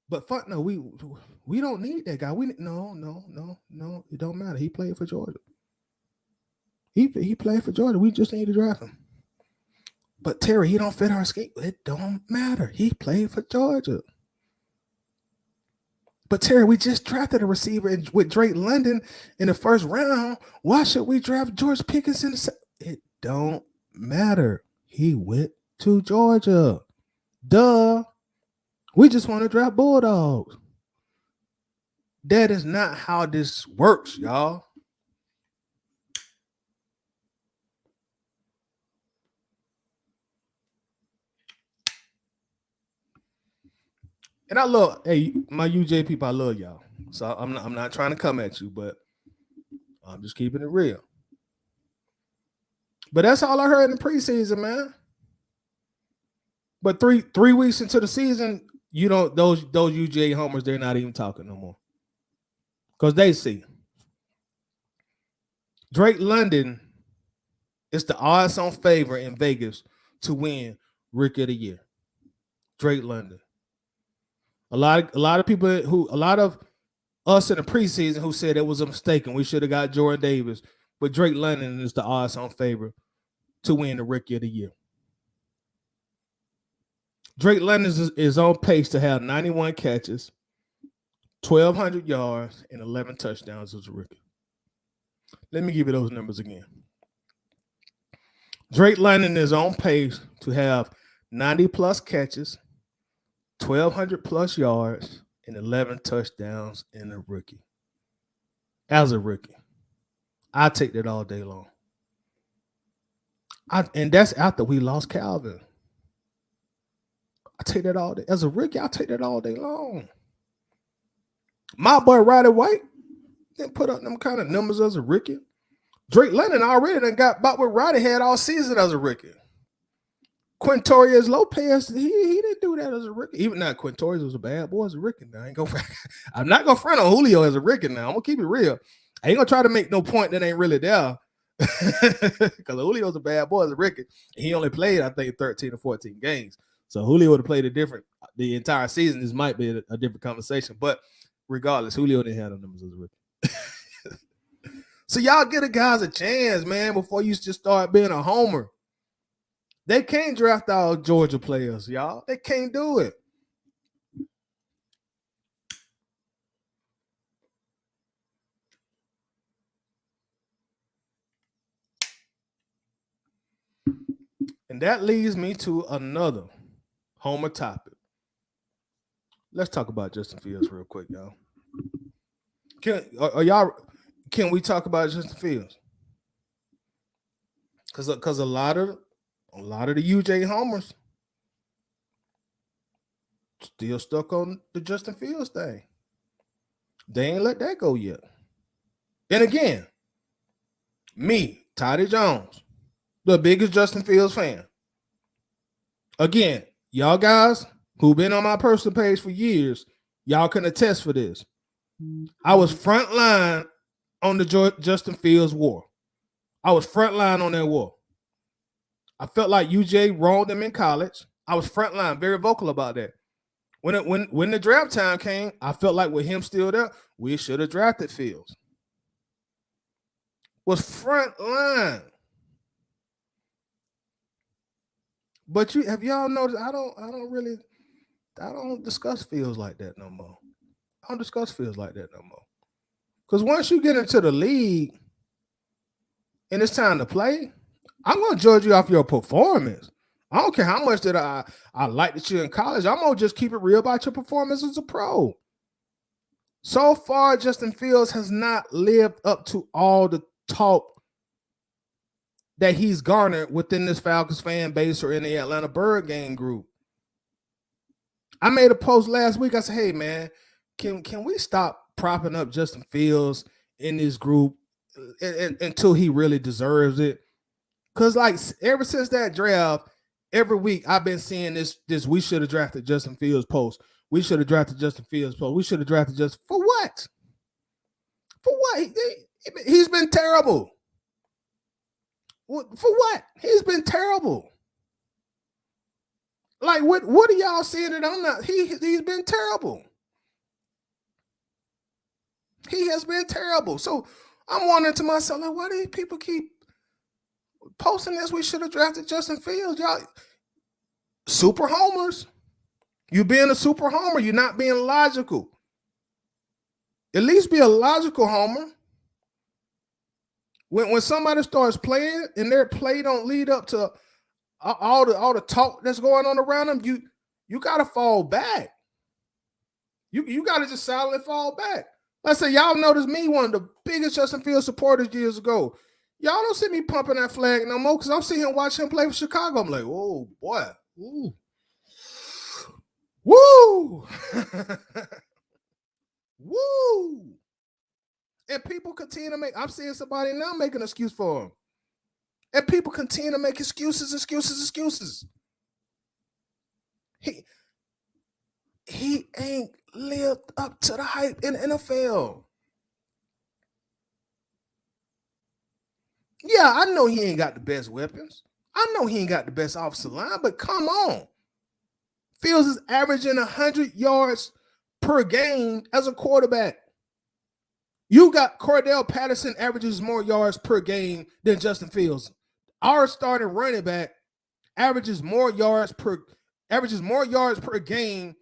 [SPEAKER 1] But no, we don't need that guy. No, it don't matter. He played for Georgia. He played for Georgia. We just need to draft him. But Terry, he don't fit our scheme. It don't matter. He played for Georgia. But Terry, we just drafted a receiver with Drake London in the first round. Why should we draft George Pickens in the It don't matter. He went to Georgia. Duh. We just want to draft bulldogs. That is not how this works, y'all. And I love, hey, my UJ people, I love y'all. So I'm not trying to come at you, but I'm just keeping it real. But that's all I heard in the preseason, man. But three weeks into the season, you don't those UGA homers, they're not even talking no more. Because they see Drake London is the odds-on favorite in Vegas to win Rookie of the Year. Drake London. A lot of us in the preseason who said it was a mistake and we should have got Jordan Davis, but Drake London is the odds-on favorite to win the Rookie of the Year. Drake London is on pace to have 91 catches, 1,200 yards, and 11 touchdowns as a rookie. Let me give you those numbers again. Drake London is on pace to have 90-plus catches, 1,200 plus yards and 11 touchdowns in a rookie. As a rookie, I take that all day long. And that's after we lost Calvin. I take that all day. As a rookie, I take that all day long. My boy Roddy White didn't put up them kind of numbers as a rookie. Drake London already done got about what Roddy had all season as a rookie. Quintorius Lopez, he didn't do that as a rookie. Even now, Quintorius was a bad boy as a rookie. Now I'm not gonna front on Julio as a rookie. Now I'm gonna keep it real. I ain't gonna try to make no point that ain't really there. Because Julio's a bad boy as a rookie. He only played, I think, 13 or 14 games. So Julio would have played the entire season. This might be a different conversation. But regardless, Julio didn't have the numbers as a rookie. So y'all get the guys a chance, man, before you just start being a homer. They can't draft all Georgia players, y'all. They can't do it. And that leads me to another homer topic. Let's talk about Justin Fields real quick, y'all. Can we talk about Justin Fields? Because a lot of the UGA Homers still stuck on the Justin Fields thing. They ain't let that go yet. And again, me, Toddy Jones, the biggest Justin Fields fan. Again, y'all guys who've been on my personal page for years, y'all can attest for this. I was front line on the Justin Fields war. I was front line on that war. I felt like UJ wronged them in college. I was front line, very vocal about that. When the draft time came, I felt like with him still there, we should have drafted Fields. Was front line. But have y'all noticed? I don't discuss Fields like that no more. I don't discuss Fields like that no more. Because once you get into the league and it's time to play, I'm gonna judge you off your performance. I don't care how much that I liked that you're in college. I'm gonna just keep it real about your performance as a pro. So far, Justin Fields has not lived up to all the talk that he's garnered within this Falcons fan base or in the Atlanta Bird Gang group. I made a post last week. I said, hey, man, can we stop propping up Justin Fields in this group until he really deserves it? Because, like, ever since that draft, every week I've been seeing this we should have drafted Justin Fields post. We should have drafted Justin Fields post. We should have drafted Justin. For what? For what? He's been terrible. For what? He's been terrible. Like, what are y'all seeing that I'm not? He's been terrible. He has been terrible. So I'm wondering to myself, like, why do these people keep posting this? We should have drafted Justin Fields. Y'all super homers. You being a super homer, you're not being logical. At least be a logical homer. When somebody starts playing and their play don't lead up to all the talk that's going on around them, you gotta fall back. You gotta just silently fall back. Let's say y'all noticed me, one of the biggest Justin Fields supporters years ago. Y'all don't see me pumping that flag no more because I'm sitting here watching him play for Chicago. I'm like, oh boy, ooh, woo, woo. And people continue to I'm seeing somebody now make an excuse for him. And people continue to make excuses. He ain't lived up to the hype in the NFL. Yeah, I know he ain't got the best weapons. I know he ain't got the best offensive line, but come on. Fields is averaging 100 yards per game as a quarterback. You got Cordero Patterson averages more yards per game than Justin Fields. Our starting running back averages more yards per game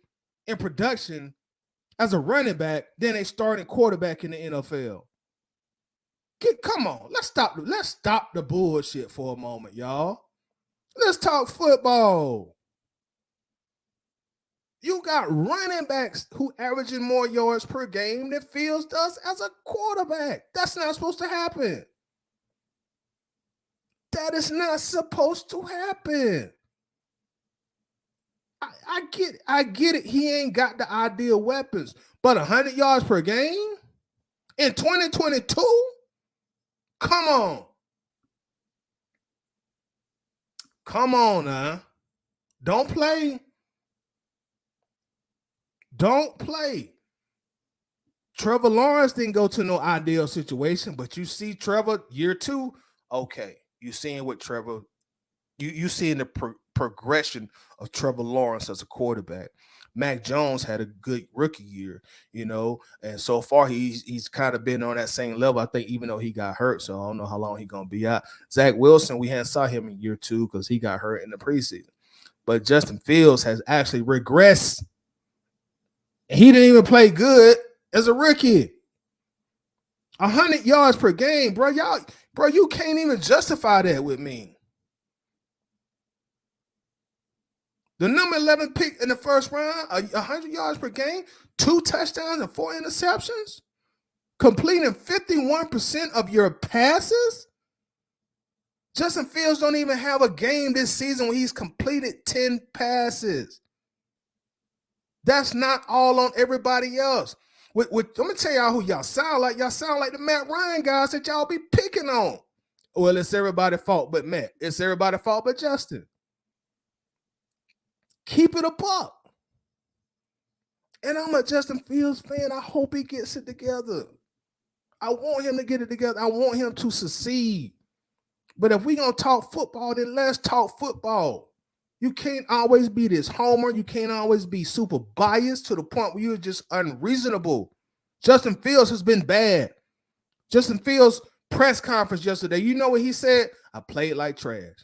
[SPEAKER 1] in production as a running back than a starting quarterback in the NFL. Come on, let's stop the bullshit for a moment, y'all. Let's talk football. You got running backs who averaging more yards per game than Fields does as a quarterback. That's not supposed to happen. That is not supposed to happen. I get it. He ain't got the ideal weapons, but 100 yards per game in 2022? Come on. Come on now. Don't play. Don't play. Trevor Lawrence didn't go to no ideal situation, but you see Trevor year 2. Okay, you seeing what Trevor, you seeing the progression of Trevor Lawrence as a quarterback. Mac Jones had a good rookie year, and so far he's kind of been on that same level. I think even though he got hurt, so I don't know how long he's gonna be out. Zach Wilson, we hadn't saw him in year 2 because he got hurt in the preseason. But Justin Fields has actually regressed. He didn't even play good as a rookie. 100 yards per game, bro. You can't even justify that with me. The number 11 pick in the first round, 100 yards per game, 2 touchdowns and 4 interceptions, completing 51% of your passes. Justin Fields don't even have a game this season where he's completed 10 passes. That's not all on everybody else. I'm going to tell y'all who y'all sound like. Y'all sound like the Matt Ryan guys that y'all be picking on. Well, it's everybody's fault but Matt. It's everybody's fault but Justin. Keep it a buck. And I'm a Justin Fields fan. I hope he gets it together. I want him to get it together. I want him to succeed. But if we're going to talk football, then let's talk football. You can't always be this homer. You can't always be super biased to the point where you're just unreasonable. Justin Fields has been bad. Justin Fields' press conference yesterday, you know what he said? I played like trash.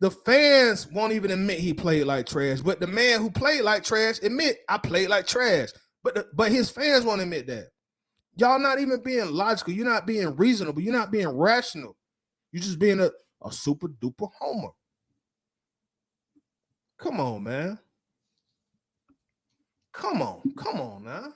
[SPEAKER 1] The fans won't even admit he played like trash, but the man who played like trash admit I played like trash. But his fans won't admit that. Y'all not even being logical. You're not being reasonable. You're not being rational. You're just being a super duper homer. Come on, man. Come on now.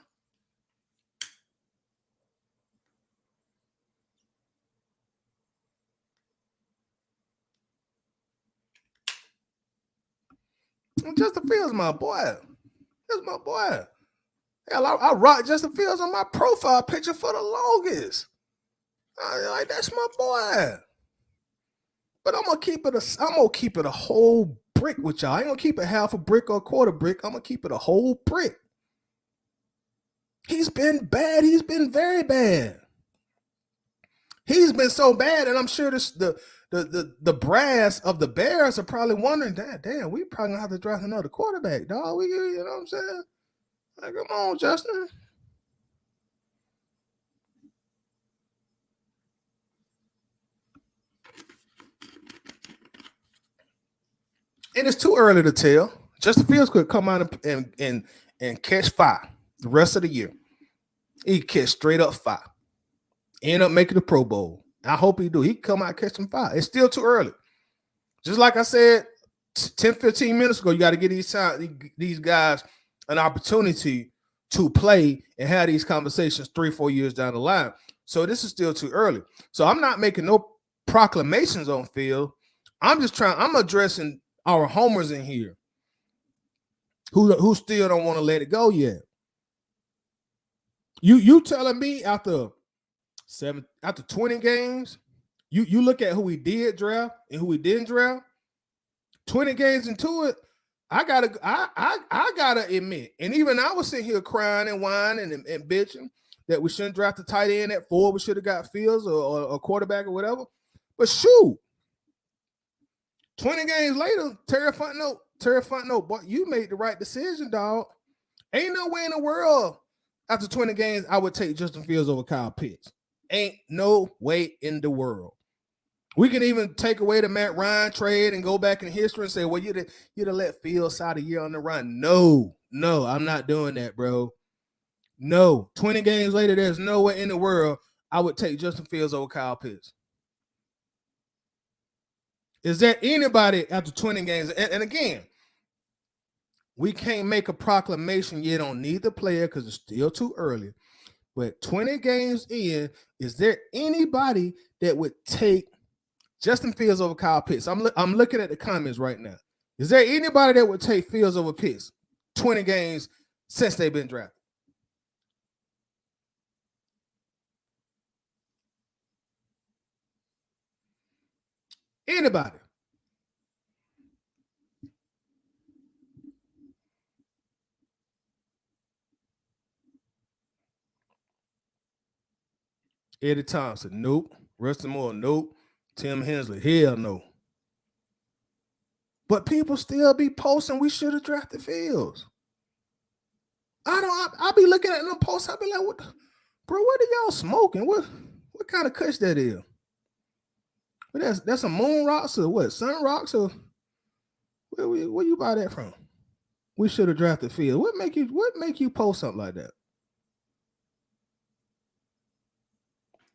[SPEAKER 1] Justin Fields, my boy. That's my boy. Hell, I rock Justin Fields on my profile picture for the longest. Like that's my boy. But I'm gonna keep it a whole brick with y'all. I ain't gonna keep it half a brick or a quarter brick. I'm gonna keep it a whole brick. He's been bad. He's been very bad. He's been so bad, and I'm sure the brass of the Bears are probably wondering, damn, we probably gonna have to draft another quarterback, dog. You know what I'm saying? Like, come on, Justin. And it's too early to tell. Justin Fields could come out and catch fire the rest of the year. He catch straight up fire. End up making the Pro Bowl. I hope he do. He come out and catch some fire. It's still too early. Just like I said 10, 15 minutes ago, you got to give these guys an opportunity to play and have these conversations 3-4 years down the line. So this is still too early. So I'm not making no proclamations on field. I'm addressing our homers in here who still don't want to let it go yet. You telling me after 20 games, you look at who we did draft and who we didn't draft, 20 games into it, I gotta admit, and even I was sitting here crying and whining and bitching that we shouldn't draft a tight end at 4. We should have got Fields or a quarterback or whatever. But shoot, 20 games later, Terrell Fontenot, boy, you made the right decision, dog. Ain't no way in the world after 20 games I would take Justin Fields over Kyle Pitts. Ain't no way in the world. We can even take away the Matt Ryan trade and go back in history and say, well, you'd have let Fields out a year on the run. No, I'm not doing that, bro. No. 20 games later, there's no way in the world I would take Justin Fields over Kyle Pitts. Is there anybody after 20 games? And again, We can't make a proclamation yet on neither player because it's still too early. But 20 games in, is there anybody that would take Justin Fields over Kyle Pitts? I'm looking at the comments right now. Is there anybody that would take Fields over Pitts 20 games since they've been drafted? Anybody? Eddie Thompson, nope. Rustin Moore, nope. Tim Hensley, hell no. But people still be posting we should have drafted Fields. I'll be looking at them posts. I'll be like, what, bro, what are y'all smoking? What kind of kush that is? But that's some moon rocks or what? Sun rocks or where you buy that from? We should have drafted Fields. What make you post something like that?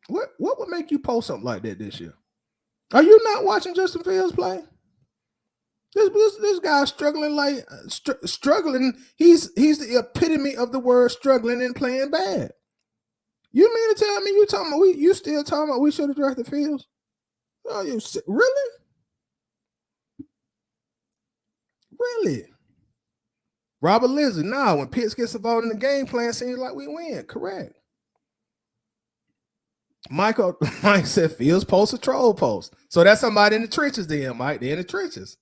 [SPEAKER 1] What would make you post something like that this year? Are you not watching Justin Fields play? This guy's struggling struggling. He's the epitome of the word struggling and playing bad. You mean to tell me you still talking about we should have drafted Fields? Oh, you really? Really? Robert Lindsay, nah, when Pitts gets involved in the game plan, seems like we win. Correct. Mike said Fields post a troll post. So that's somebody in the trenches then, Mike. They're in the trenches.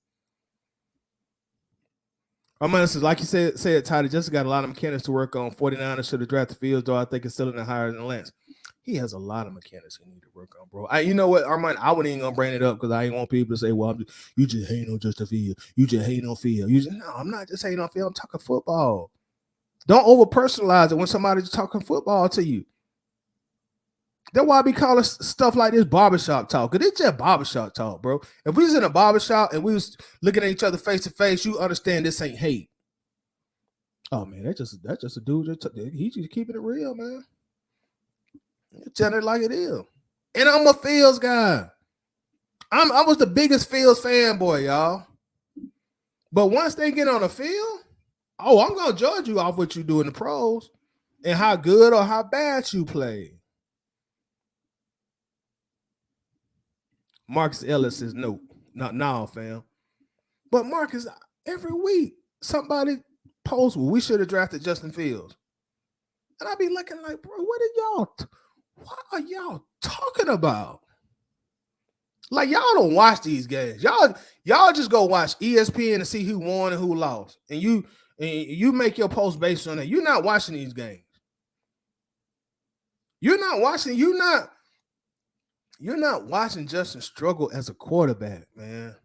[SPEAKER 1] I'm honest, like you said, Tyler just got a lot of mechanics to work on. 49ers should have drafted Fields, though I think it's still in the higher than Lance. He has a lot of mechanics he need to work on, bro. You know what, Armand? I wouldn't even gonna bring it up because I ain't want people to say, "Well, you just hating on Justin Fields. You just hating on Fields." No, I'm not just hating on Fields. I'm talking football. Don't over personalize it when somebody's talking football to you. That's why I be calling stuff like this barbershop talk. Because it's just barbershop talk, bro. If we was in a barbershop and we was looking at each other face to face, you understand this ain't hate. Oh man, that's just a dude. He's just keeping it real, man. Telling it like it is. And I'm a Fields guy. I was the biggest Fields fanboy, y'all. But once they get on the field, I'm gonna judge you off what you do in the pros and how good or how bad you play. Marcus Ellis says no, not now, fam. But Marcus, every week somebody posts, well, we should have drafted Justin Fields, and I be looking like, bro, what are y'all talking about? Like y'all don't watch these games. Y'all just go watch ESPN to see who won and who lost, and you make your post based on that. You're not watching these games. You're not watching Justin struggle as a quarterback, man.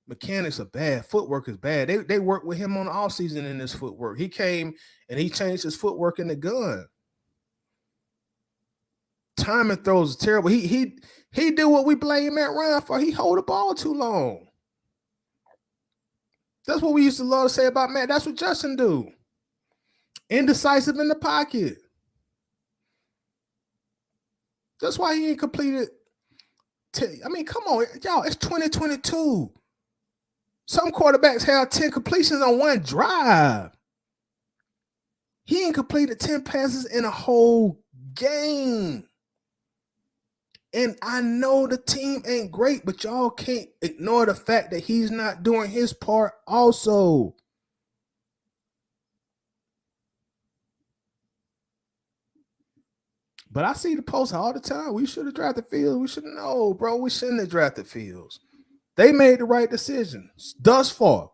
[SPEAKER 1] Mechanics are bad. Footwork is bad. They worked with him on the offseason in his footwork. He came and he changed his footwork in the gun. Timing throws is terrible. He did what we blame Matt Ryan for. He hold the ball too long. That's what we used to love to say about Matt. That's what Justin do. Indecisive in the pocket. That's why he ain't completed. I mean, come on, y'all. It's 2022. Some quarterbacks have 10 completions on one drive. He ain't completed 10 passes in a whole game. And I know the team ain't great, but y'all can't ignore the fact that he's not doing his part also. But I see the posts all the time. We should have drafted Fields. We should know, bro. We shouldn't have drafted Fields. They made the right decision thus far.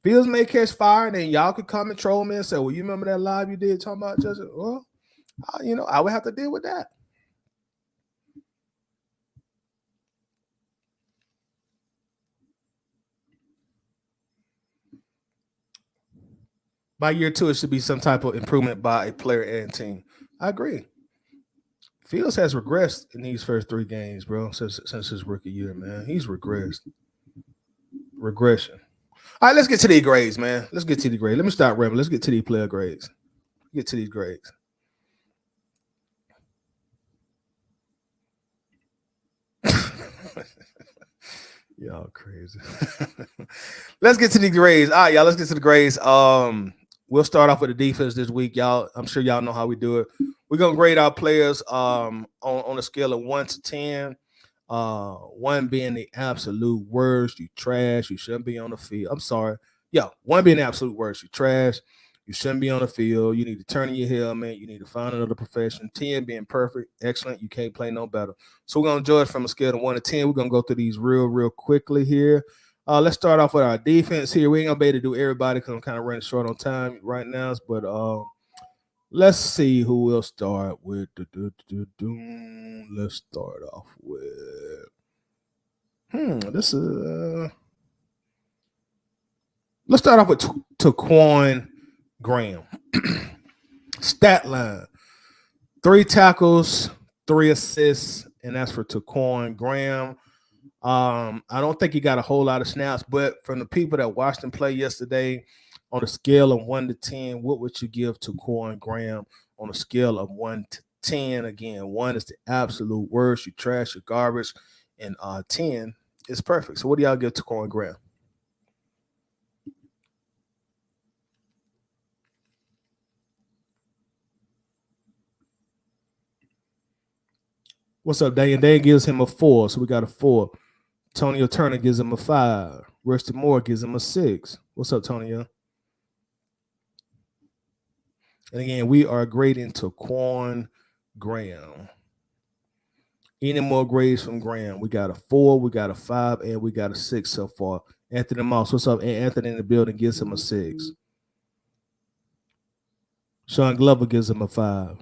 [SPEAKER 1] Fields may catch fire, and then y'all could come and troll me and say, well, you remember that live you did talking about Justin? Well, I would have to deal with that. By year 2, it should be some type of improvement by a player and team. I agree. Fields has regressed in these first 3 games, bro, since his rookie year, man. He's regressed. Regression. All right, let's get to these grades, man. Let's get to the grades. Let me start rambling. Let's get to these player grades. Get to these grades. Y'all crazy. Let's get to the grades. All right, y'all. Let's get to the grades. We'll start off with the defense this week, y'all. I'm sure y'all know how we do it. We're gonna grade our players on a scale of 1 to 10. 1 being the absolute worst, you trash, you shouldn't be on the field. I'm sorry. Yeah, 1 being the absolute worst, you trash, you shouldn't be on the field. You need to turn in your helmet. You need to find another profession. 10 being perfect, excellent. You can't play no better. So we're gonna judge from a scale of 1 to 10. We're gonna go through these real quickly here. Let's start off with our defense here. We ain't gonna be able to do everybody because I'm kind of running short on time right now. But let's see who we'll start with. Let's start off with. This is. Let's start off with Taquan Graham. Stat line: 3 tackles, 3 assists, and that's for Taquan Graham. I don't think he got a whole lot of snaps, but from the people that watched him play yesterday, on a scale of 1 to 10, what would you give Taquan Graham on a scale of 1 to 10? Again, 1 is the absolute worst. You trash, you garbage, and 10 is perfect. So what do y'all give Taquan Graham? What's up, Dan? Dan gives him a 4, so we got a 4. Tonio Turner gives him a 5. Rusty Moore gives him a 6. What's up, Tonio? And again, we are grading Taquan Graham. Any more grades from Graham? We got a 4, we got a 5, and we got a 6 so far. Anthony Moss, what's up? And Anthony in the building gives him a 6. Sean Glover gives him a 5.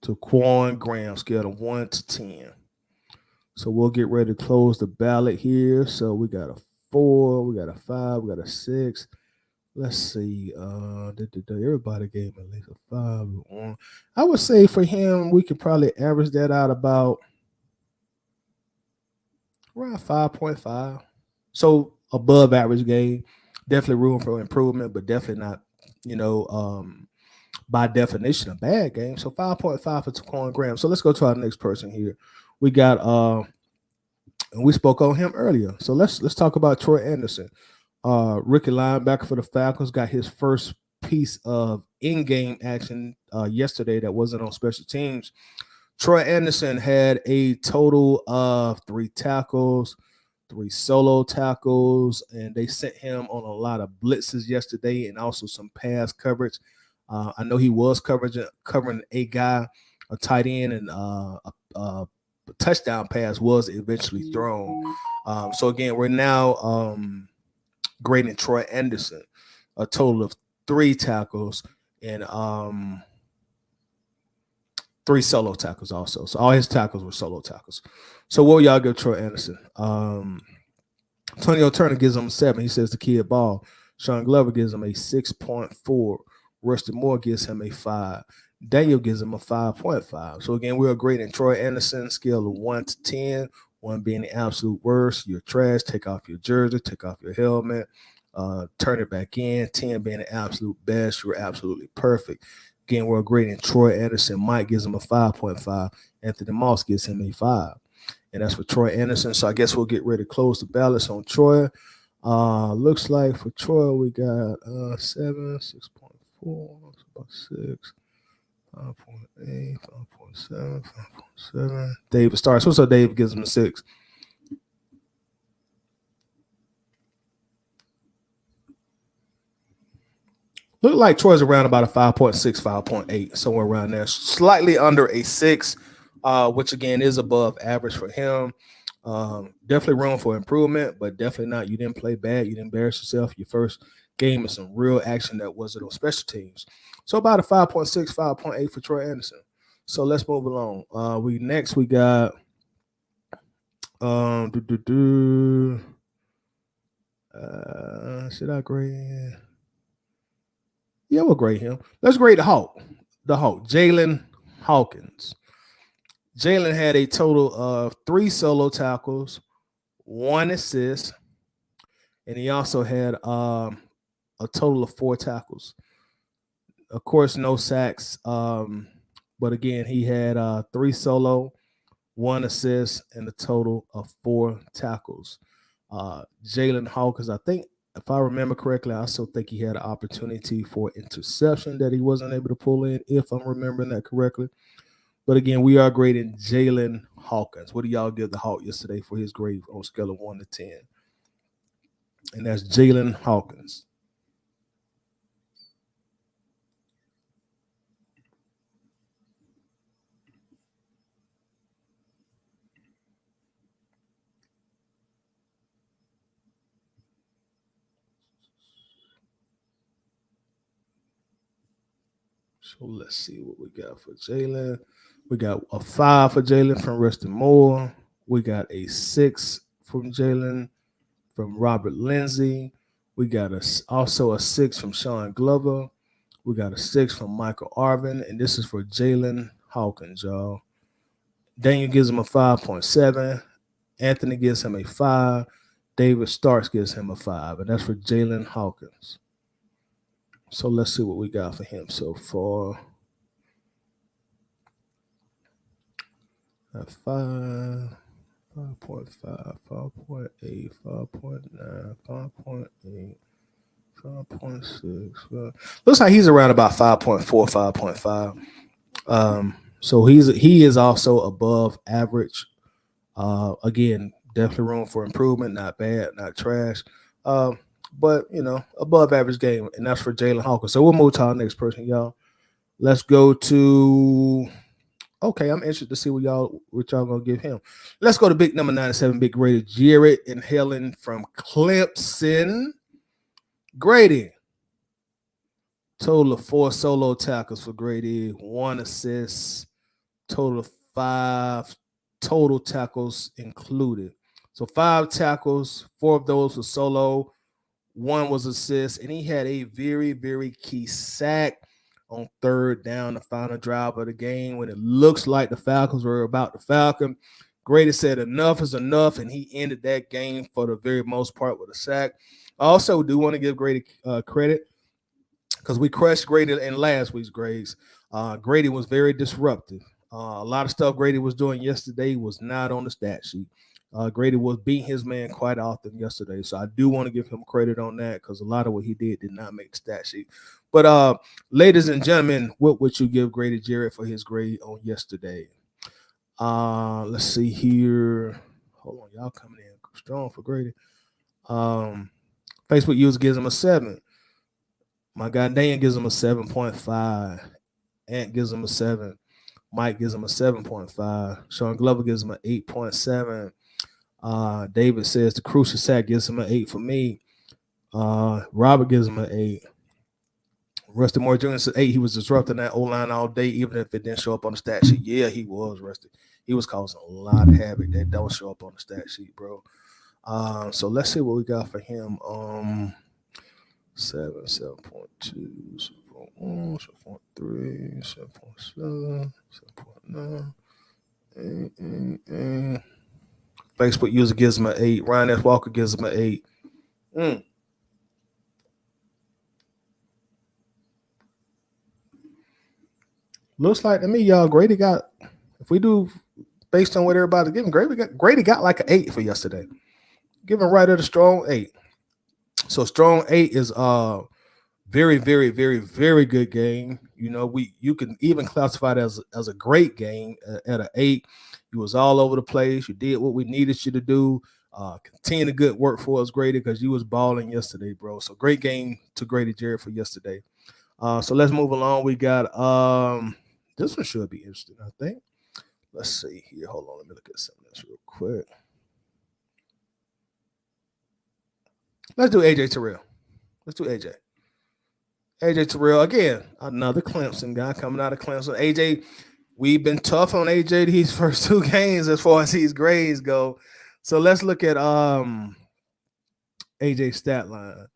[SPEAKER 1] Taquan Graham, scale of 1 to 10. So we'll get ready to close the ballot here. So we got a 4, we got a 5, we got a 6. Let's see. Everybody gave him at least a 5. I would say for him, we could probably average that out about around 5.5. So above average game. Definitely room for improvement, but definitely not, by definition, a bad game. So 5.5 for Taquan Graham. So let's go to our next person here. We got and we spoke on him earlier. So let's talk about Troy Anderson. Rookie linebacker for the Falcons got his first piece of in-game action yesterday that wasn't on special teams. Troy Anderson had a total of 3 tackles, 3 solo tackles, and they sent him on a lot of blitzes yesterday and also some pass coverage. I know he was covering a guy, a tight end, and a touchdown pass was eventually thrown. So again, we're now grading Troy Anderson a total of 3 tackles and 3 solo tackles also. So all his tackles were solo tackles. So what will y'all give Troy Anderson? Tonio Turner gives him a 7. He says the kid ball. Sean Glover gives him a 6.4. Rusty Moore gives him a 5. Daniel gives him a 5.5. So again, we're grading Troy Anderson scale of 1 to 10. 1 being the absolute worst. You're trash. Take off your jersey. Take off your helmet. Turn it back in. 10 being the absolute best. You're absolutely perfect. Again, we're grading Troy Anderson. Mike gives him a 5.5. Anthony Moss gives him a 5. And that's for Troy Anderson. So I guess we'll get ready to close the ballots on Troy. Looks like for Troy, we got 7, 6.4, about 6, 5.8, 5.7, 5.7. David starts. What's up, Dave? Gives him a 6. Look like Troy's around about a 5.6, 5.8, somewhere around there. Slightly under a 6, which again is above average for him. Definitely room for improvement, but definitely not. You didn't play bad. You didn't embarrass yourself. Your first game is some real action that wasn't on special teams. So about a 5.6, 5.8 for Troy Anderson. So let's move along. We got should I grade? Yeah, we'll grade him. Let's grade the Hawk. Jalen Hawkins. Jalen had a total of 3 solo tackles, 1 assist, and he also had a total of 4 tackles. Of course, no sacks. But again, he had 3 solo, 1 assist, and a total of 4 tackles. Jalen Hawkins, I think, if I remember correctly, I also think he had an opportunity for interception that he wasn't able to pull in, if I'm remembering that correctly. But again, we are grading Jalen Hawkins. What do y'all give the Hawk yesterday for his grade on a scale of 1 to 10? And that's Jalen Hawkins. So let's see what we got for Jalen. We got a 5 for Jalen from Rustin Moore. We got a 6 from Jalen from Robert Lindsay. We got also a 6 from Sean Glover. We got a 6 from Michael Arvin, and this is for Jalen Hawkins, y'all. Daniel gives him a 5.7. Anthony gives him a 5. David Starks gives him a 5, and that's for Jalen Hawkins. So let's see what we got for him so far. At 5, 5.5, 5.8, 5.9, 5.8, 5.6. Looks like he's around about 5.4, 5.5. So he is also above average. Again, definitely room for improvement. Not bad, not trash. But above average game, and that's for Jalen Hawkins. So we'll move to our next person, y'all. Let's go to. Okay, I'm interested to see what y'all gonna give him. Let's go to big number 97, big Grady Jarrett and Helen from Clemson. Grady. Total of 4 solo tackles for Grady, 1 assist, total of 5 total tackles included. So 5 tackles, 4 of those were solo, 1 was assist, and he had a very, very key sack on 3rd down, the final drive of the game, when it looks like the Falcons were about to Falcon. Grady said enough is enough, and he ended that game for the very most part with a sack. I also do want to give Grady credit because we crushed Grady in last week's grades. Grady was very disruptive. A lot of stuff Grady was doing yesterday was not on the stat sheet. Grady was beating his man quite often yesterday. So I do want to give him credit on that because a lot of what he did not make the stat sheet. But ladies and gentlemen, what would you give Grady Jarrett for his grade on yesterday? Let's see here. Hold on, y'all coming in strong for Grady. Facebook user gives him a 7. My guy Dan gives him a 7.5. Ant gives him a 7. Mike gives him a 7.5. Sean Glover gives him an 8.7. David says the crucial sack gives him an 8 for me. Robert gives him an 8. Rusty Moore Jr. says 8. He was disrupting that O-line all day, even if it didn't show up on the stat sheet. Yeah, he was, Rusty. He was causing a lot of havoc that don't show up on the stat sheet, bro. So let's see what we got for him. 7, 7.2, 7.1, 7.3, 7.7, 7.9. Facebook user gives him an 8. Ryan S. Walker gives him an 8. Looks like to me, y'all, Grady got, if we do based on what everybody's giving, Grady got like an 8 for yesterday. Give him right at a strong 8. So strong 8 is very, very, very, very good game. You can even classify it as a great game at an 8. You was all over the place. You did what we needed you to do. Continue the good work for us, Grady, because you was balling yesterday, bro. So great game to Grady Jarrett for yesterday. So let's move along. We got this one should be interesting, I think. Let's see here. Hold on, let me look at some of this real quick. Let's do AJ Terrell. Let's do AJ. AJ Terrell, again, another Clemson guy coming out of Clemson. AJ, we've been tough on AJ these first 2 games as far as these grades go. So let's look at AJ's stat line.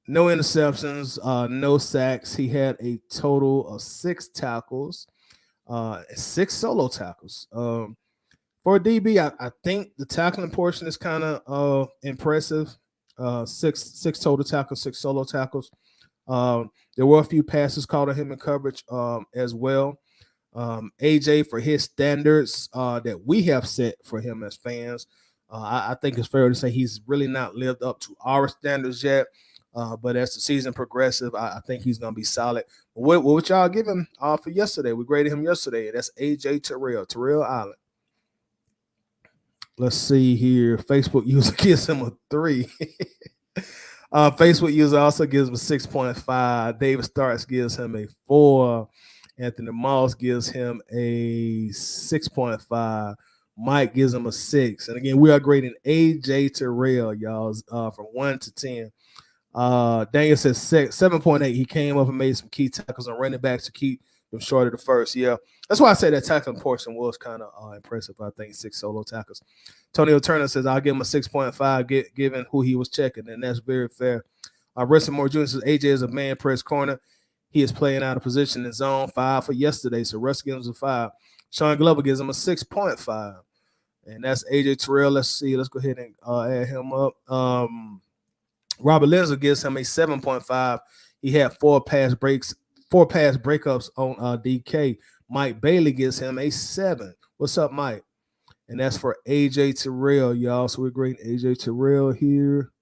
[SPEAKER 1] No interceptions, no sacks. He had a total of 6 tackles, 6 solo tackles. For a DB, I think the tackling portion is kind of impressive. 6 total tackles, 6 solo tackles. There were a few passes caught on him in coverage as well. AJ, for his standards that we have set for him as fans, I think it's fair to say he's really not lived up to our standards yet. But as the season progresses, I think he's going to be solid. What y'all give him for yesterday? We graded him yesterday. That's AJ Terrell Island. Let's see here. Facebook user gives him a 3. Facebook user also gives him a 6.5. David Starks gives him a 4. Anthony Moss gives him a 6.5. Mike gives him a 6. And again, we are grading AJ Terrell, y'all, from 1 to 10. Daniel says 7.8. He came up and made some key tackles on running backs to keep them short of the first. Yeah, that's why I say that tackling portion was kind of impressive. I think 6 solo tackles. Tony Turner says I'll give him a 6.5, given who he was checking, and that's very fair. Russell Moore Jr. says AJ is a man press corner. He is playing out of position in zone 5 for yesterday, so Russ gives him a 5. Sean Glover gives him a 6.5, and that's AJ Terrell. Let's see. Let's go ahead and add him up. Robert Lenzer gives him a 7.5. He had 4 pass breakups on DK. Mike Bailey gives him a 7. What's up, Mike? And that's for AJ Terrell, y'all. So we're grading AJ Terrell here.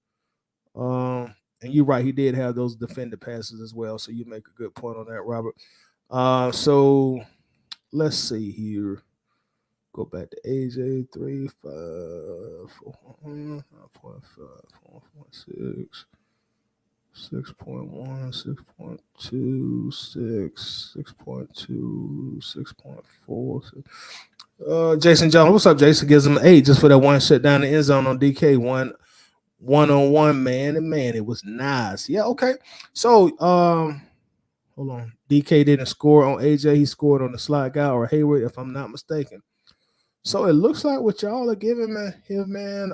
[SPEAKER 1] And you're right, he did have those defended passes as well. So you make a good point on that, Robert. So let's see here. Go back to AJ 3, 5, 4, 5.5, 4.6, 6.1, 6.2, 6, 6.2, 6.4. Jason Jones, what's up, Jason? Gives him 8 just for that one shut down the end zone on DK. One-on-one, man, and man, it was nice. Yeah, okay. So, hold on. DK didn't score on AJ. He scored on the slide guy or Hayward, if I'm not mistaken. So it looks like what y'all are giving him, man,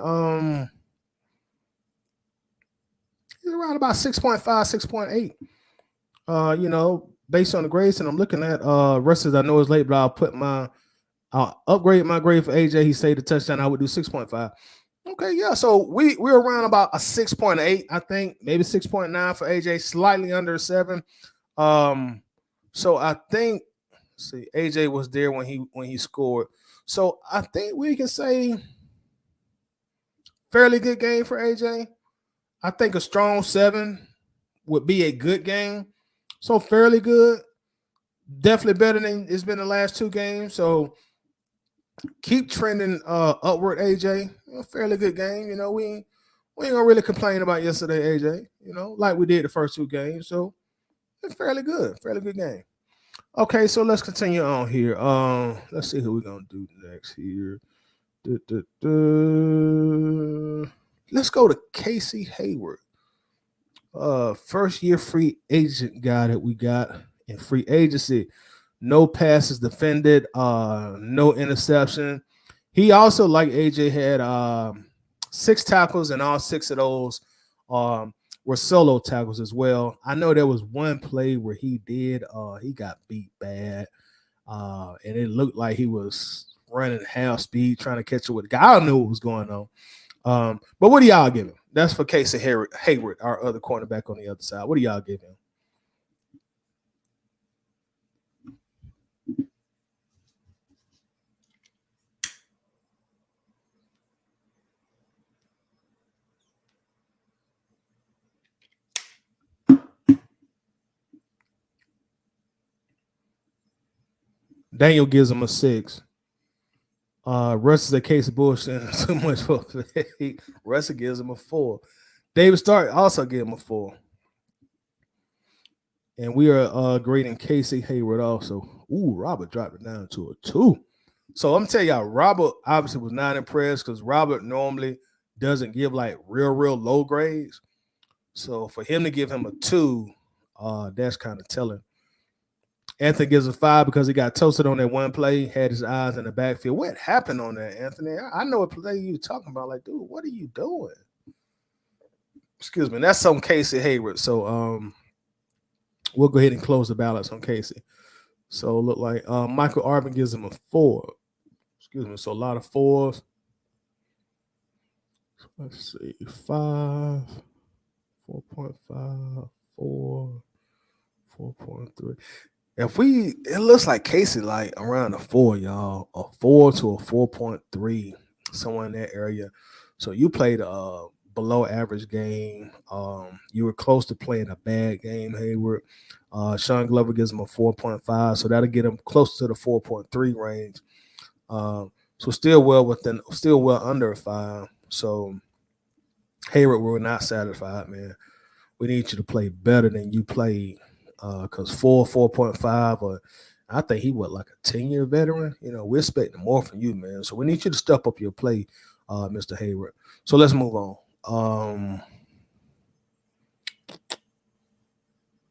[SPEAKER 1] he's around about 6.5, 6.8. Based on the grades, and I'm looking at Russ, I know it's late, but I'll upgrade my grade for AJ. He saved the touchdown. I would do 6.5. Okay, yeah. So we're around about a 6.8, I think, maybe 6.9 for AJ, slightly under 7. So I think, let's see, AJ was there when he scored. So I think we can say fairly good game for AJ. I think a strong 7 would be a good game. So fairly good. Definitely better than it's been the last 2 games. So keep trending upward, AJ. Fairly good game. We ain't gonna really complain about yesterday, AJ. Like we did the first 2 games. So it's fairly good game. Okay, so let's continue on here. Let's see who we're gonna do next here. Let's go to Casey Hayward. First year free agent guy that we got in free agency. No passes defended, no interception. He also, like AJ, had 6 tackles, and all 6 of those were solo tackles as well. I know there was one play where he got beat bad, and it looked like he was running half speed trying to catch it with the guy. I don't know what was going on. But what do y'all give him? That's for Casey Hayward, our other cornerback on the other side. What do y'all give him? Daniel gives him a 6. Russ is a case of bullshit. Too much for Russ gives him a 4. David Stark also gave him a 4. And we are grading Casey Hayward also. Ooh, Robert dropped it down to a 2. So I'm telling y'all, Robert obviously was not impressed because Robert normally doesn't give like real low grades. So for him to give him a 2, that's kind of telling. Anthony gives a 5 because he got toasted on that one play, had his eyes in the backfield. What happened on that, Anthony? I know what play you were talking about. Like, dude, what are you doing? Excuse me. That's on Casey Hayward. So we'll go ahead and close the ballots on Casey. So look like Michael Arvin gives him a 4. Excuse me. So a lot of 4s. Let's see. 5, 4.5, 4, 4.3. It looks like Casey like around a 4, y'all, a 4 to a 4.3, somewhere in that area. So you played a below average game. You were close to playing a bad game, Hayward. Sean Glover gives him a 4.5, so that'll get him close to the 4.3 range. So still well under a 5. So Hayward, we're not satisfied, man. We need you to play better than you played. Because 4.5, or I think he was like a 10-year veteran. We're expecting more from you, man. So we need you to step up your play, Mr. Hayward. So let's move on.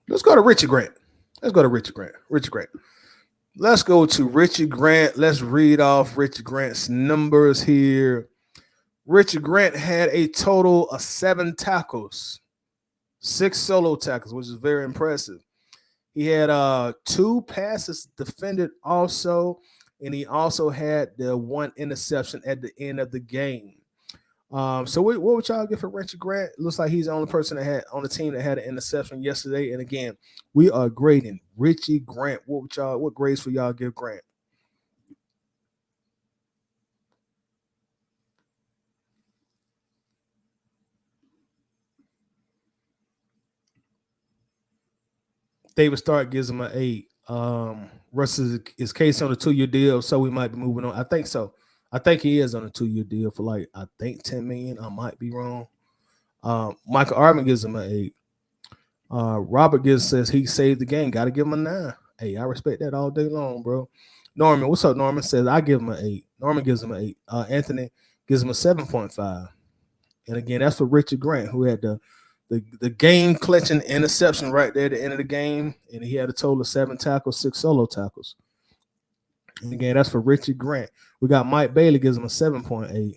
[SPEAKER 1] Let's go to Richie Grant. Let's go to Richie Grant. Let's go to Richie Grant. Let's read off Richie Grant's numbers here. Richie Grant had a total of 7 tackles, 6 solo tackles, which is very impressive. He had 2 passes defended also, and he also had the 1 interception at the end of the game. So what would y'all give for Richie Grant? It looks like he's the only person that had on the team that had an interception yesterday. And again, we are grading Richie Grant. What grades for y'all give Grant? David Stark gives him an 8. Russ is Case on a 2-year deal, so we might be moving on. I think so. I think he is on a 2-year deal for like I think $10 million. I might be wrong. Michael Arvin gives him an 8. Robert says he saved the game. Got to give him a 9. Hey, I respect that all day long, bro. Norman, what's up? Norman says I give him an 8. Norman gives him an 8. Anthony gives him a 7.5. And again, that's for Richard Grant, who had the game clinching interception right there at the end of the game, and he had a total of 7 tackles, 6 solo tackles. And again, that's for Richard Grant. We got Mike Bailey gives him a 7.8.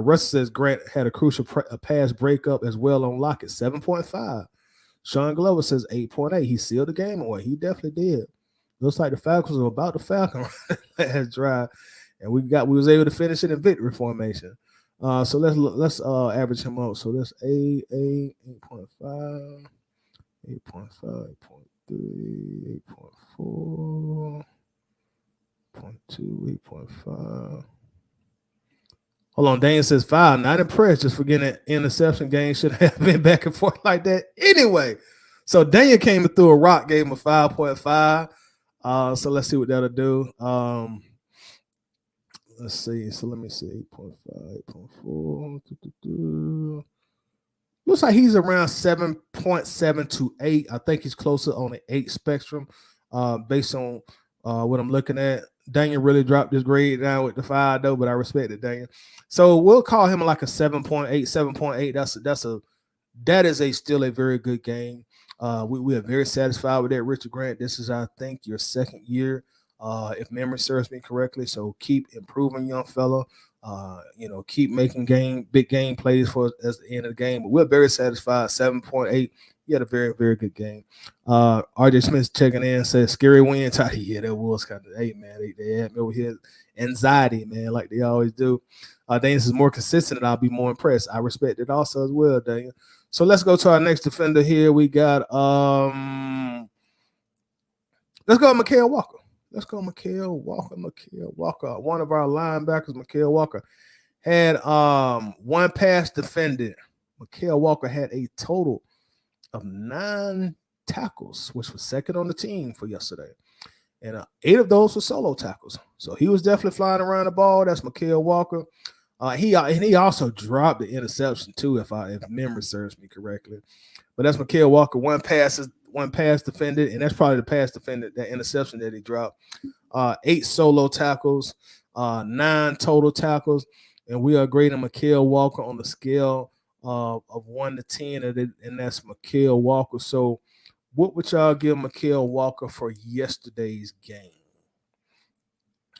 [SPEAKER 1] Russ says Grant had a crucial pass breakup as well on Lockett, 7.5. Sean Glover says 8.8. He sealed the game away. He definitely did. Looks like the Falcons were about to Falcon last drive, and we was able to finish it in victory formation. So let's average him out. So that's 8.5, 8.5, 8.3, 8.4, 8.2, 8.5. Hold on, Dane says 5. Not impressed. Just for getting an interception game. Should have been back and forth like that. Anyway, so Daniel came through a rock, gave him a 5.5. So let's see what that'll do. Let's see. So let me see. 8.5, 8.4. Looks like he's around 7.7 to 8. I think he's closer on the 8 spectrum, based on what I'm looking at. Daniel really dropped his grade down with the 5 though, but I respect it, Daniel. So we'll call him like a 7.8, 7.8. That is still a very good game. We are very satisfied with that, Richard Grant. This is, I think, your 2nd year, if memory serves me correctly. So keep improving, young fella. Keep making big game plays for us at the end of the game. But we're very satisfied. 7.8. He had a very, very good game. RJ Smith checking in, says scary win. Yeah, that was kind of, hey man, they had me over here anxiety, man, like they always do. Daniel is more consistent, and I'll be more impressed. I respect it also as well, Daniel. So let's go to our next defender here. We got let's go Mikael Walker. Mikael Walker. One of our linebackers, Mikael Walker, had 1 pass defended. Mikael Walker had a total of 9 tackles, which was 2nd on the team for yesterday. And 8 of those were solo tackles. So he was definitely flying around the ball. That's Mikael Walker. He also dropped the interception too, if memory serves me correctly. But that's Mikael Walker. 1 pass defended, and that's probably the pass defended, that interception that he dropped. 8 solo tackles, 9 total tackles, and we are grading Mikael Walker on the scale of 1 to 10, and that's Mikael Walker. So what would y'all give Mikael Walker for yesterday's game?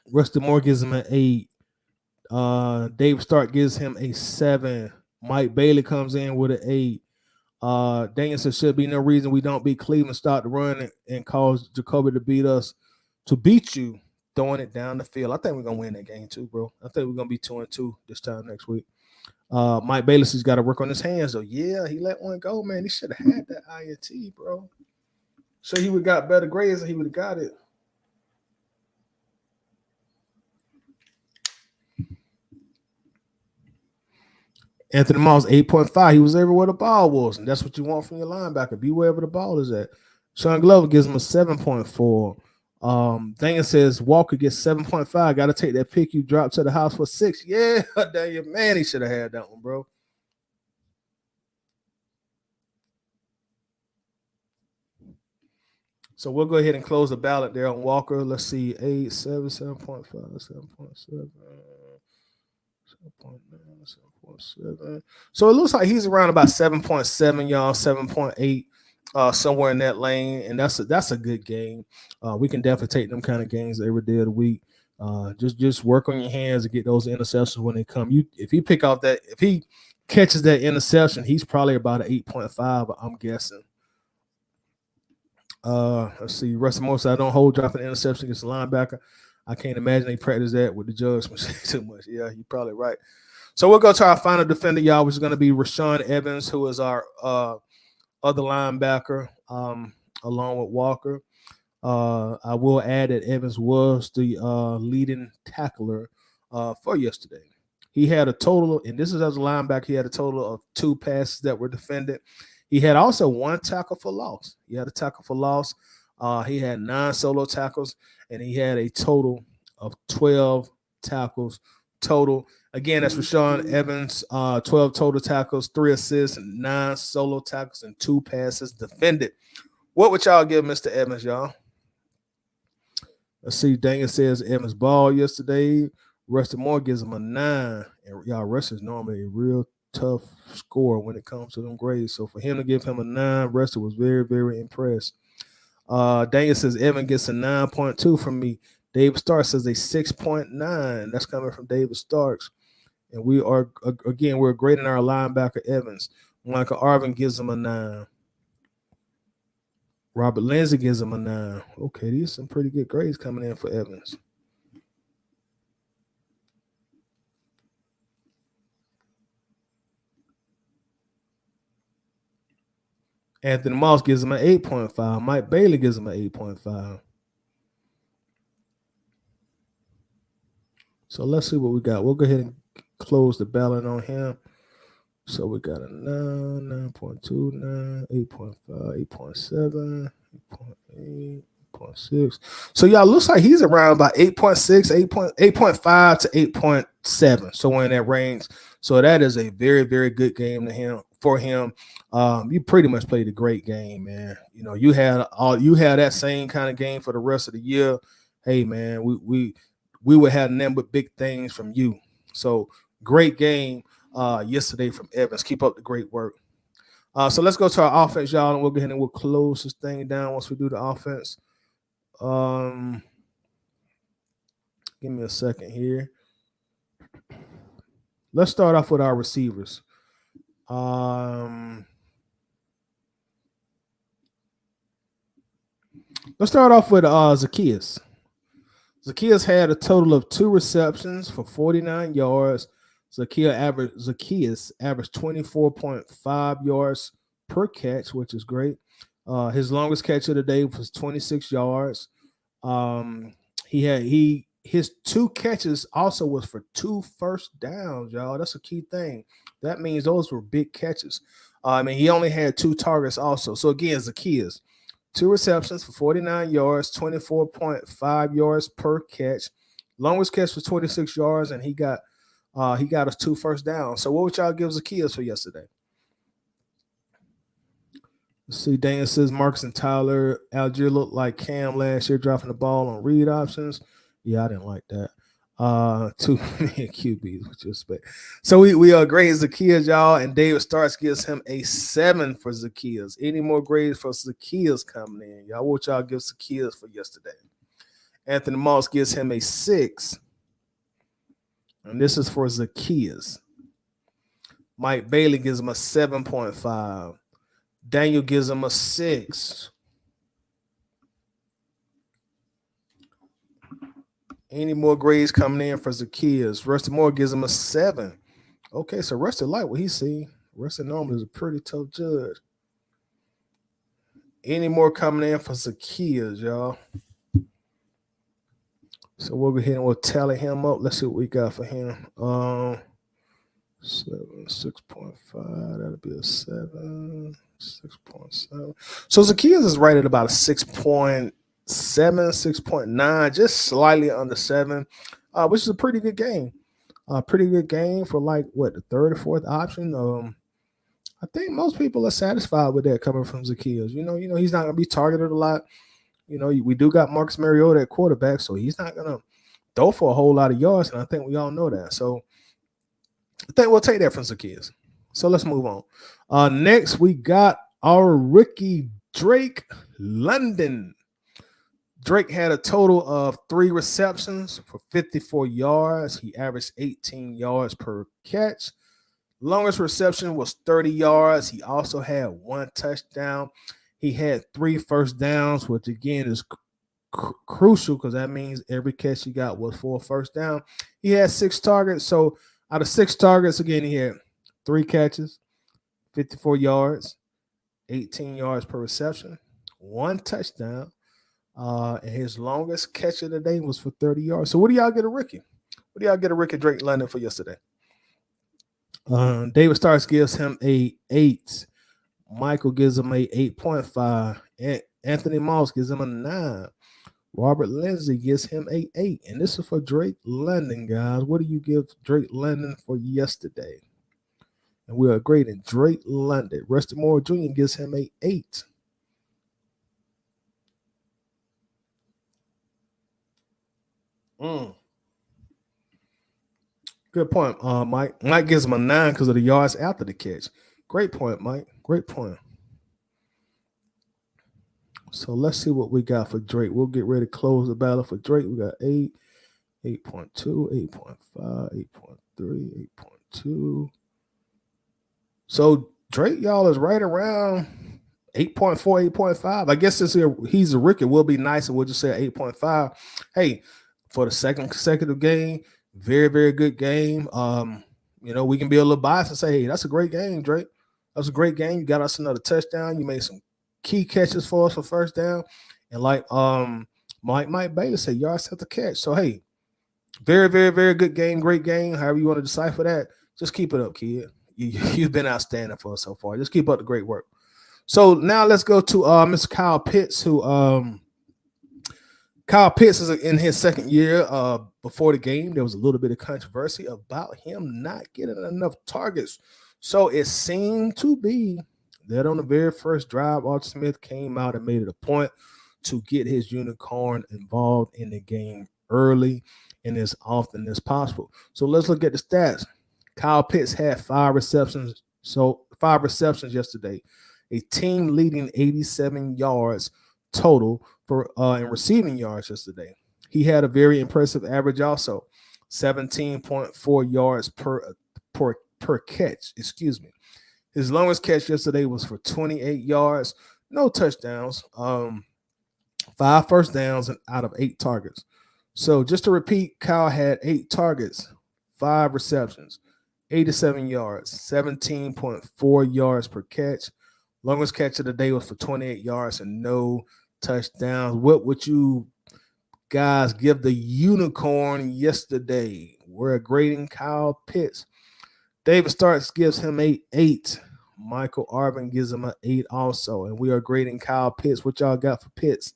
[SPEAKER 1] Rusty Moore gives him an 8. Dave Stark gives him a 7. Mike Bailey comes in with an 8. Daniel says should be no reason we don't beat Cleveland, start the run and cause Jacoby to beat you, throwing it down the field. I think we're gonna win that game too, bro. I think we're gonna be 2-2 this time next week. Mike Bayless has got to work on his hands, though. Yeah, he let one go, man. He should have had that INT, bro. So he would have got better grades and he would have got it. Anthony Moss, 8.5. He was everywhere the ball was, and that's what you want from your linebacker. Be wherever the ball is at. Sean Glover gives him a 7.4. Daniel says Walker gets 7.5. Got to take that pick you dropped to the house for 6. Yeah, Daniel, man, he should have had that one, bro. So we'll go ahead and close the ballot there on Walker. Let's see, 8, 7, 7.5, 7.7. 7.9, 7.7. So it looks like he's around about 7.7, y'all, 7.8, somewhere in that lane, and that's a good game. We can definitely take them kind of games every day of the week. Just work on your hands and get those interceptions when they come. If he catches that interception, he's probably about an 8.5, I'm guessing. Let's see. Rusty Moore said, I don't hold dropping interception against the linebacker. I can't imagine they practice that with the judge too much. Yeah, you're probably right. So we'll go to our final defender, y'all, which is going to be Rashawn Evans, who is our other linebacker, along with Walker. I will add that Evans was the leading tackler for yesterday. He had a total, and this is as a linebacker, he had a total of 2 passes that were defended. He had also 1 tackle for loss. He had a tackle for loss. He had 9 solo tackles, and he had a total of 12 tackles total. Again, that's Rashawn Evans, 12 total tackles, 3 assists, 9 solo tackles, and 2 passes defended. What would y'all give Mr. Evans, y'all? Let's see. Daniel says Evans ball yesterday. Rusty Moore gives him a 9. And y'all, Rusty is normally a real tough score when it comes to them grades. So for him to give him a 9, Rusty was very, very impressed. Daniel says Evan gets a 9.2 from me. David Starks says a 6.9. That's coming from David Starks. And we are, again, we're grading our linebacker Evans. Michael Arvin gives him a 9. Robert Lindsay gives him a 9. Okay, these are some pretty good grades coming in for Evans. Anthony Moss gives him an 8.5. Mike Bailey gives him an 8.5. So let's see what we got. We'll go ahead and close the ballot on him. So we got a 9, 9.2, 9, 8.5, 8.7, 8.8, 8.6. So y'all, looks like he's around about 8.6, 8.5 to 8.7. So in that range. So that is a very, very good game for him. You pretty much played a great game, man. You know, you had that same kind of game for the rest of the year. Hey, man, we would have nothing but big things from you. So great game yesterday from Evans. Keep up the great work. So let's go to our offense, y'all, and we'll go ahead and we'll close this thing down once we do the offense. Give me a second here. Let's start off with our receivers. Let's start off with Zacchaeus. Zacchaeus had a total of 2 receptions for 49 yards. Zacchaeus averaged 24.5 yards per catch, which is great. His longest catch of the day was 26 yards. His 2 catches also was for 2 first downs, y'all. That's a key thing. That means those were big catches. He only had 2 targets also. So again, Zacchaeus, 2 receptions for 49 yards, 24.5 yards per catch. Longest catch was 26 yards, and he got us 2 first downs. So what would y'all give Zacchaeus for yesterday? Let's see. Daniel says Marcus and Tyler Algier looked like Cam last year, dropping the ball on read options. Yeah, I didn't like that. Too many QBs, what you expect. So we are grading Zacchaeus, y'all, and David Starks gives him a 7 for Zacchaeus. Any more grades for Zacchaeus coming in? Y'all, what y'all give Zacchaeus for yesterday? Anthony Moss gives him a 6. And this is for Zacchaeus. Mike Bailey gives him a 7.5. Daniel gives him a 6. Any more grades coming in for Zacchaeus? Rusty Moore gives him a 7. Okay, so Rusty like what he see. Rusty normally is a pretty tough judge. Any more coming in for Zacchaeus, y'all? So we'll go ahead and we'll tally him up. Let's see what we got for him. 6.5. That'll be a 7. 6.7. So Zacchaeus is right at about a 6.7, 6.9, just slightly under 7, which is a pretty good game. Pretty good game for like what, the third or fourth option. I think most people are satisfied with that coming from Zacchaeus. He's not gonna be targeted a lot. We do got Marx Mariota at quarterback, so he's not gonna throw for a whole lot of yards, and I think we all know that. So I think we'll take that from Zacchaeus. So let's move on. Next, we got our rookie Drake London. Drake had a total of 3 receptions for 54 yards. He averaged 18 yards per catch. Longest reception was 30 yards. He also had 1 touchdown. He had 3 first downs, which again is crucial because that means every catch he got was for a first down. He had 6 targets. So out of 6 targets, again, he had 3 catches, 54 yards, 18 yards per reception, 1 touchdown. And his longest catch of the day was for 30 yards. So what do y'all get a rookie? What do y'all get a rookie Drake London for yesterday? David Starks gives him a 8. Michael gives him a 8.5. And Anthony Moss gives him a 9. Robert Lindsay gives him a 8. And this is for Drake London, guys. What do you give Drake London for yesterday? And we are grading Drake London. Rusty Moore Jr. gives him a 8. Good point, Mike. Mike gives him a 9 because of the yards after the catch. Great point, Mike. Great point. So let's see what we got for Drake. We'll get ready to close the battle for Drake. We got 8, 8.2, 8.5, 8.3, 8.2. So Drake, y'all, is right around 8.4, 8.5. I guess since he's a rookie, we'll be nice and we'll just say 8.5. Hey, for the second consecutive game, very, very good game. We can be a little biased and say, hey, that's a great game, Drake. That was a great game. You got us another touchdown. You made some key catches for us for first down. And like Mike Bailey said, yards at the catch. So, hey, very, very, very good game. Great game. However you want to decipher that, just keep it up, kid. You've been outstanding for us so far. Just keep up the great work. So now let's go to Mr. Kyle Pitts, who Kyle Pitts is in his second year. Before the game, there was a little bit of controversy about him not getting enough targets. So it seemed to be that on the very first drive, Arthur Smith came out and made it a point to get his unicorn involved in the game early and as often as possible. So let's look at the stats. Kyle Pitts had 5 receptions. So 5 receptions yesterday, a team leading 87 yards total for in receiving yards yesterday. He had a very impressive average also, 17.4 yards per catch. Excuse me. His longest catch yesterday was for 28 yards, no touchdowns, 5 first downs out of 8 targets. So just to repeat, Kyle had 8 targets, 5 receptions, 87 yards, 17.4 yards per catch. Longest catch of the day was for 28 yards and no touchdowns. What would you guys give the unicorn yesterday? We're grading Kyle Pitts. David Starks gives him an 8. Michael Arvin gives him an 8 also. And we are grading Kyle Pitts. What y'all got for Pitts?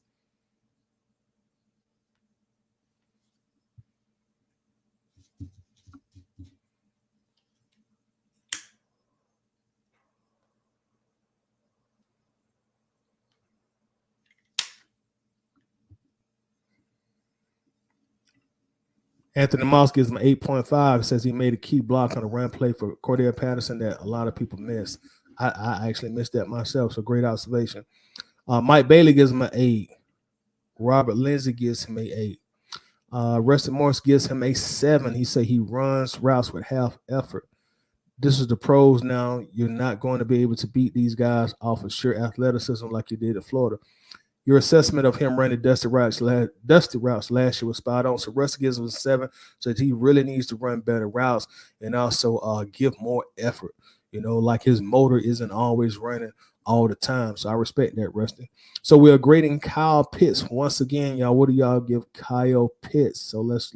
[SPEAKER 1] Anthony Moss gives him 8.5. Says he made a key block on a run play for Cordero Patterson that a lot of people missed. I actually missed that myself, so great observation. Mike Bailey gives him an 8. Robert Lindsay gives him an 8. Rusty Morris gives him a 7. He said he runs routes with half effort. This is the pros now. You're not going to be able to beat these guys off of sheer athleticism like you did at Florida. Your assessment of him running dusty routes last year was spot on. So Rusty gives him a 7. So he really needs to run better routes and also give more effort. Like his motor isn't always running all the time. So I respect that, Rusty. So we're grading Kyle Pitts once again, y'all. What do y'all give Kyle Pitts? So let's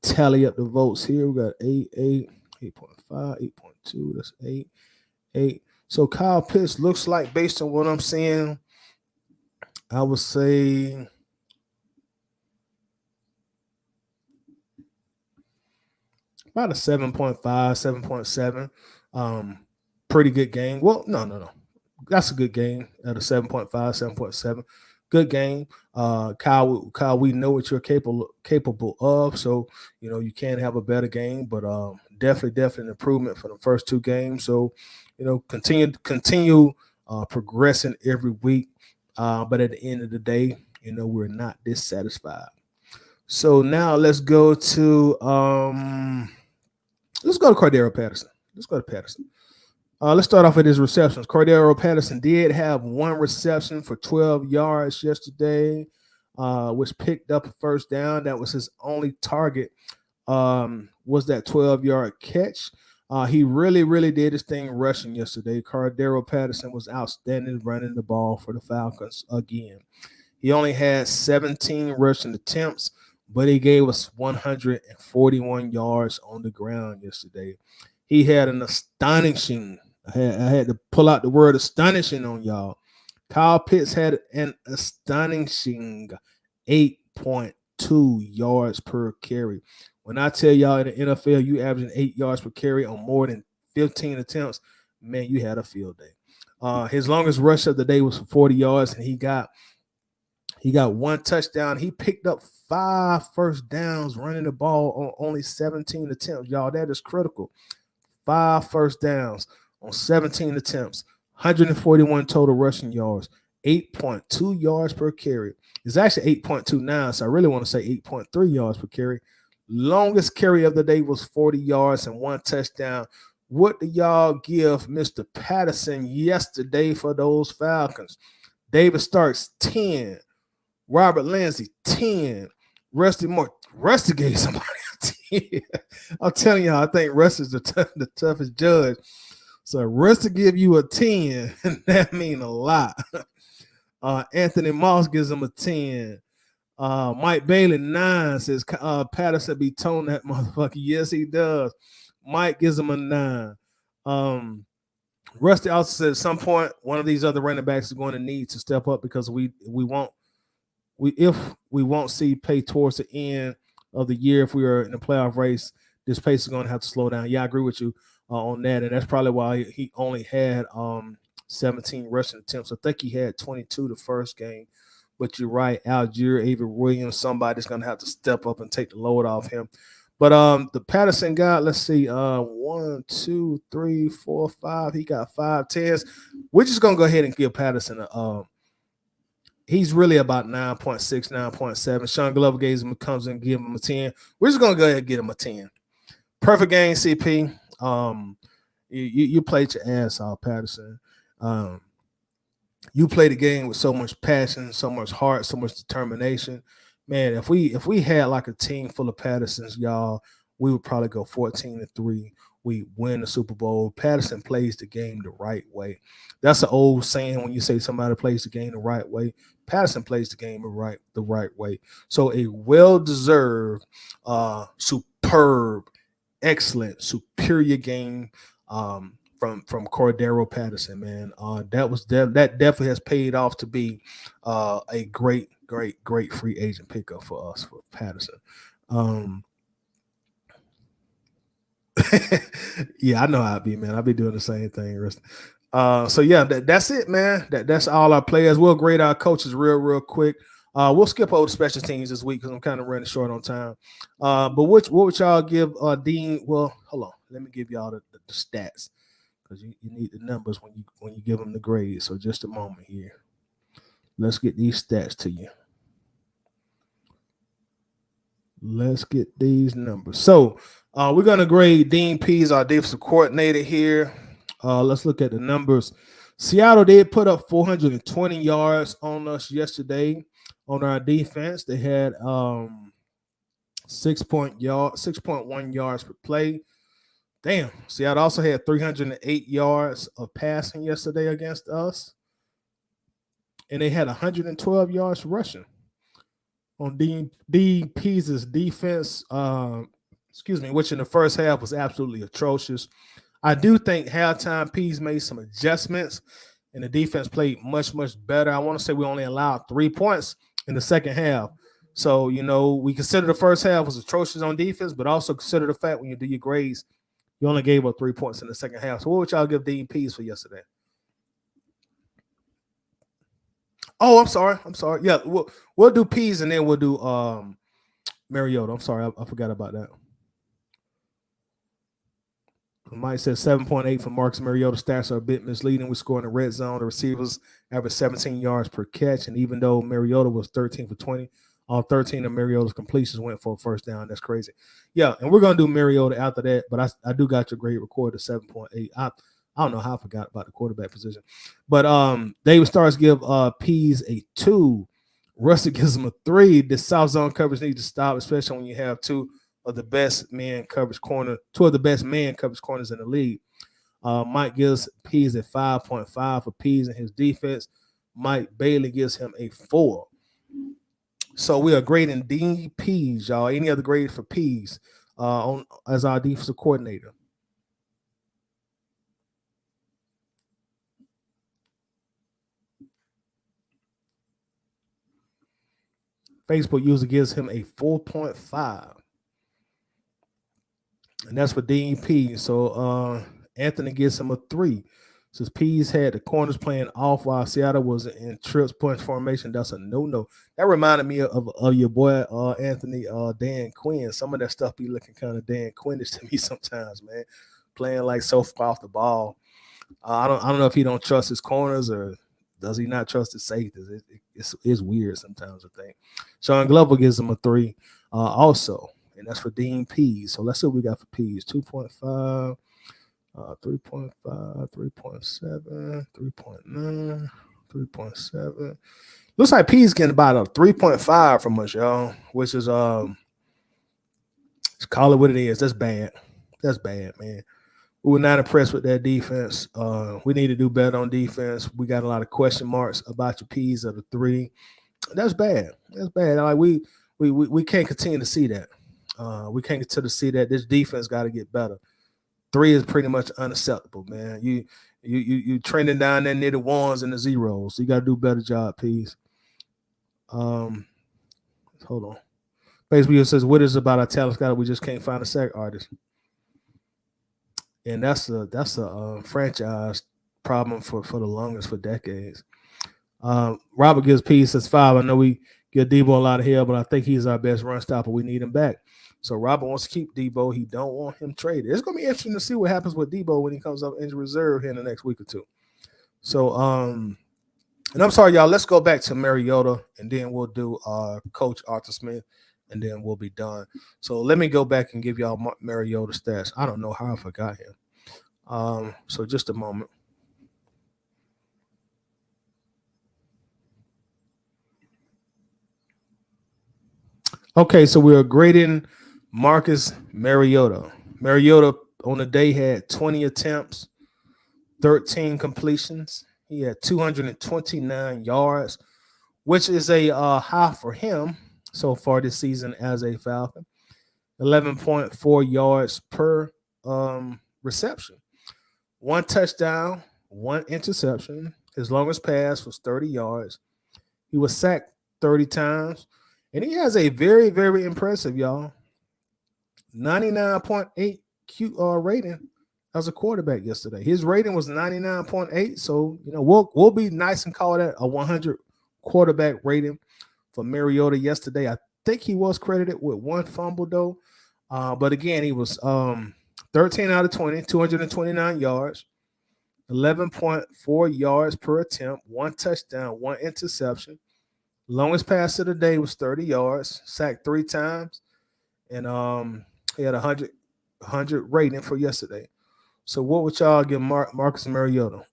[SPEAKER 1] tally up the votes here. We got 8.5, 8.2. That's 8. So Kyle Pitts looks like, based on what I'm seeing, I would say about a 7.5, 7.7. Pretty good game. Well, no. That's a good game at a 7.5, 7.7. Good game. Kyle, we know what you're capable of. So, you can't have a better game, but definitely an improvement for the first 2 games. So, continue progressing every week. But at the end of the day, we're not dissatisfied. So now let's go to Cordero Patterson. Let's go to Patterson. Let's start off with his receptions. Cordero Patterson did have 1 reception for 12 yards yesterday, which picked up a first down. That was his only target, was that 12-yard catch. He really did his thing rushing yesterday. Cordero Patterson was outstanding running the ball for the Falcons again. He only had 17 rushing attempts, but he gave us 141 yards on the ground yesterday. He had an astonishing, I had to pull out the word astonishing on y'all. Kyle Pitts had an astonishing 8.2 yards per carry. When I tell y'all in the NFL, you averaging 8 yards per carry on more than 15 attempts, man, you had a field day. His longest rush of the day was for 40 yards, and he got 1 touchdown. He picked up 5 first downs running the ball on only 17 attempts. Y'all, that is critical. 5 first downs on 17 attempts, 141 total rushing yards, 8.2 yards per carry. It's actually 8.29, so I really want to say 8.3 yards per carry. Longest carry of the day was 40 yards and 1 touchdown. What do y'all give Mr. Patterson yesterday for those Falcons? David Starks, 10. Robert Lindsey, 10. Rusty gave somebody a 10. I'm telling y'all, I think Rusty's the toughest judge. So Rusty give you a 10, that means a lot. Anthony Moss gives him a 10. Mike Bailey, 9, says Patterson be toning that motherfucker. Yes, he does. Mike gives him a 9. Rusty also said at some point one of these other running backs is going to need to step up because we won't see pay towards the end of the year. If we are in the playoff race, this pace is going to have to slow down. Yeah, I agree with you on that, and that's probably why he only had 17 rushing attempts. I think he had 22 the first game. But you're right, Algier, Avery Williams, somebody's going to have to step up and take the load off him. But the Patterson guy, let's see, 1, 2, 3, 4, 5. He got 5 10s. We're just going to go ahead and give Patterson he's really about 9.6, 9.7. Sean Glover comes and give him a 10. We're just going to go ahead and get him a 10. Perfect game, CP. You played your ass off, Patterson. You play the game with so much passion, so much heart, so much determination. Man, if we had like a team full of Pattersons, y'all, we would probably go 14-3. We win the Super Bowl. Patterson plays the game the right way. That's an old saying when you say somebody plays the game the right way. Patterson plays the game the right way. So a well-deserved, superb, excellent, superior game from Cordero Patterson, man. That definitely has paid off to be a great free agent pickup for us for Patterson. Yeah, I know how it be, man. I'll be doing the same thing. So yeah, that's it, man. That's all our players. We'll grade our coaches real quick. We'll skip over the special teams this week because I'm kind of running short on time. But what would y'all give Dean? Well, hold on. Let me give y'all the stats because you need the numbers when you give them the grades. So just a moment here. Let's get these stats to you. Let's get these numbers. So we're going to grade Dean Pease, our defensive coordinator here. Let's look at the numbers. Seattle did put up 420 yards on us yesterday on our defense. They had 6.1 yards per play. Damn. Seattle also had 308 yards of passing yesterday against us. And they had 112 yards rushing on DP's defense. Which in the first half was absolutely atrocious. I do think halftime P's made some adjustments, and the defense played much, much better. I want to say we only allowed 3 points in the second half. So, we consider the first half was atrocious on defense, but also consider the fact when you do your grades, you only gave up 3 points in the second half. So what would y'all give DPs for yesterday? Oh, I'm sorry. Yeah, we'll do P's and then we'll do Mariota. I'm sorry, I forgot about that. Mike says 7.8 for Marx Mariota. Stats are a bit misleading. We score in the red zone. The receivers average 17 yards per catch, and even though Mariota was 13 for 20, all 13 of Mariota's completions went for a first down. That's crazy. Yeah, and we're gonna do Mariota after that, but I do got your grade recorded 7.8. I don't know how I forgot about the quarterback position, but David Starks give P's a 2. Rusty gives him a 3. The South Zone coverage needs to stop, especially when you have two of the best man coverage corners in the league. Mike gives P's a 5.5 for P's in his defense. Mike Bailey gives him a 4. So we are grading DPs, y'all. Any other grade for P's as our defensive coordinator? Facebook user gives him a 4.5. And that's for DP. So Anthony gives him a 3. Since P's had the corners playing off while Seattle was in trips punch formation, that's a no-no. That reminded me of your boy Anthony Dan Quinn. Some of that stuff be looking kind of Dan Quinnish to me sometimes, man. Playing like so far off the ball. I don't know if he don't trust his corners or does he not trust his safeties. It's weird sometimes, I think. Sean Glover gives him a 3 also. And that's for Dean P. So let's see what we got for P's. 2.5, 3.5, 3.7, 3.9, 3.7. Looks like P's getting about a 3.5 from us, y'all, which is let's call it what it is. That's bad. That's bad, man. We were not impressed with that defense. We need to do better on defense. We got a lot of question marks about your P's of the 3. That's bad. That's bad. Like we can't continue to see that. We can't continue to see that. This defense got to get better. 3 is pretty much unacceptable, man. You trending down there near the 1s and the 0s. So you got to do a better job, P's. Hold on. Basically, it says, what is it about our talent scout? We just can't find a sack artist. And that's a franchise problem for the longest for decades. Robert gives P says 5. I know we give Debo a lot of hell, but I think he's our best run stopper. We need him back. So Robert wants to keep Debo. He don't want him traded. It's gonna be interesting to see what happens with Debo when he comes up injured reserve here in the next week or 2. So and I'm sorry, y'all. Let's go back to Mariota, and then we'll do Coach Arthur Smith, and then we'll be done. So let me go back and give y'all Mariota stats. I don't know how I forgot him. So just a moment. Okay, so we're grading Marcus Mariota. Mariota on the day had 20 attempts, 13 completions. He had 229 yards, which is a high for him so far this season as a Falcon. 11.4 yards per reception. 1 touchdown, 1 interception. His longest pass was 30 yards. He was sacked 30 times. And he has a very, very impressive, y'all, 99.8 rating as a quarterback yesterday. His rating was 99.8. So, we'll be nice and call that a 100 quarterback rating for Mariota yesterday. I think he was credited with 1 fumble, though. But again, he was 13 out of 20, 229 yards, 11.4 yards per attempt, 1 touchdown, 1 interception. Longest pass of the day was 30 yards, sacked 3 times, and he had a 100 rating for yesterday. So what would y'all give Marcus Mariota?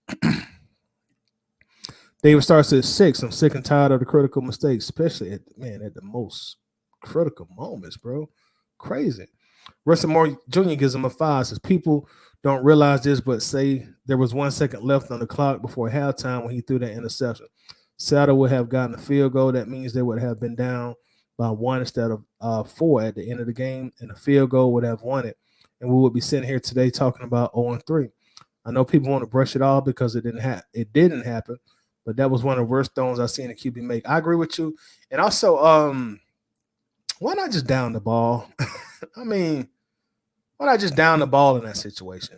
[SPEAKER 1] David starts at 6. I'm sick and tired of the critical mistakes, especially at the most critical moments, bro. Crazy. Russell Moore Jr. gives him a 5. Says people don't realize this, but say there was 1 second left on the clock before halftime when he threw that interception. Seattle would have gotten a field goal. That means they would have been down by 1 instead of 4 at the end of the game, and a field goal would have won it. And we would be sitting here today talking about 0-3. I know people want to brush it off because it didn't happen, but that was one of the worst throws I've seen a QB make. I agree with you. And also, why not just down the ball? I mean, why not just down the ball in that situation?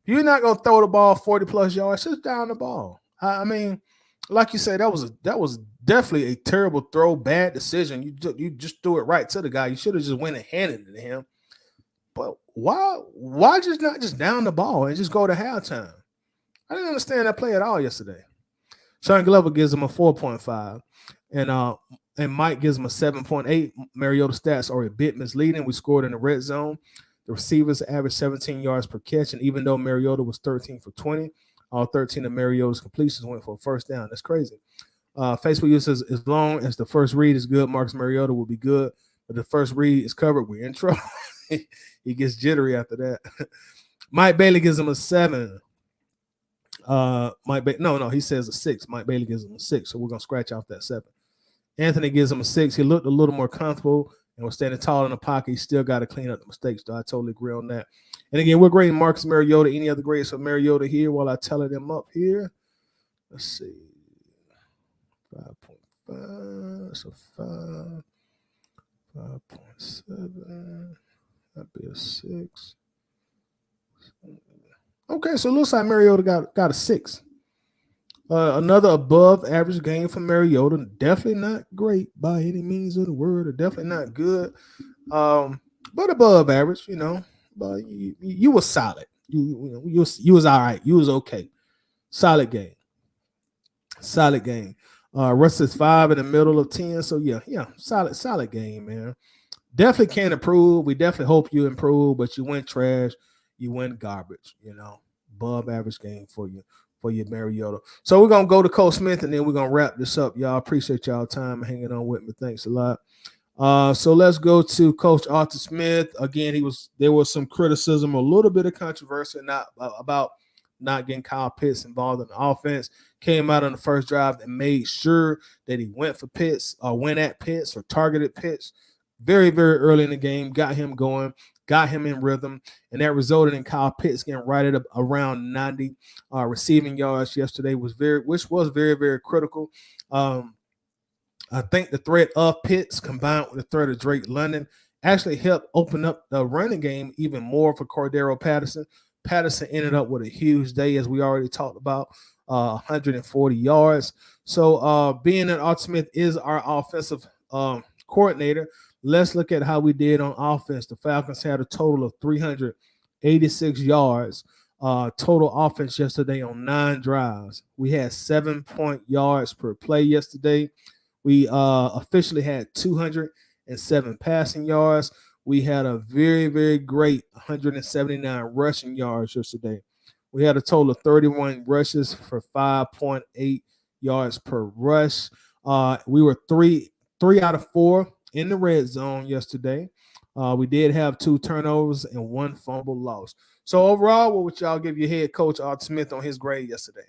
[SPEAKER 1] You're not gonna throw the ball 40+ yards, just down the ball. I mean, like you said, that was definitely a terrible throw, bad decision. You just threw it right to the guy. You should have just went and handed it to him. But why just not just down the ball and just go to halftime? I didn't understand that play at all yesterday. Sean Glover gives him a 4.5, and Mike gives him a 7.8. Mariota stats are a bit misleading. We scored in the red zone. The receivers averaged 17 yards per catch, and even though Mariota was 13 for 20, all 13 of Mariota's completions went for a first down. That's crazy. Facebook user says, as long as the first read is good, Marx Mariota will be good. But the first read is covered, we're in trouble. He gets jittery after that. Mike Bailey gives him a 7. He says a 6. Mike Bailey gives him a 6, so we're going to scratch off that 7. Anthony gives him a 6. He looked a little more comfortable and was standing tall in the pocket. He still got to clean up the mistakes, though. I totally agree on that. And again, we're grading Marx Mariota. Any other grades for Mariota here while I tally them up here? Let's see. 5.5. So 5. 5.7. That'd be a 6. Okay, so it looks like Mariota got a 6. Another above average game for Mariota. Definitely not great by any means of the word, or definitely not good. But above average, But you were solid. You was all right. You was okay. Solid game. Russ is 5 in the middle of 10. So yeah, solid game, man. Definitely can improve. We definitely hope you improve, but you went trash. You went garbage, above average game for you, Mariota. So we're going to go to Coach Smith, and then we're going to wrap this up. Y'all appreciate y'all time hanging on with me. Thanks a lot. So let's go to Coach Arthur Smith. Again, there was some criticism, a little bit of controversy about not getting Kyle Pitts involved in the offense. Came out on the first drive and made sure that he went for Pitts or went at Pitts or targeted Pitts very, very early in the game, got him going, got him in rhythm, and that resulted in Kyle Pitts getting right at around 90 receiving yards yesterday, which was very, very critical. I think the threat of Pitts combined with the threat of Drake London actually helped open up the running game even more for Cordero Patterson. Patterson ended up with a huge day, as we already talked about, 140 yards. So being that Arthur Smith is our offensive coordinator, let's look at how we did on offense. The Falcons had a total of 386 yards total offense yesterday on 9 drives. We had 7 yards per play yesterday. We officially had 207 passing yards. We had a very, very great 179 rushing yards yesterday. We had a total of 31 rushes for 5.8 yards per rush. We were three out of 4 in the red zone yesterday. We did have 2 turnovers and 1 fumble loss. So overall, what would y'all give your head coach Arthur Smith on his grade yesterday?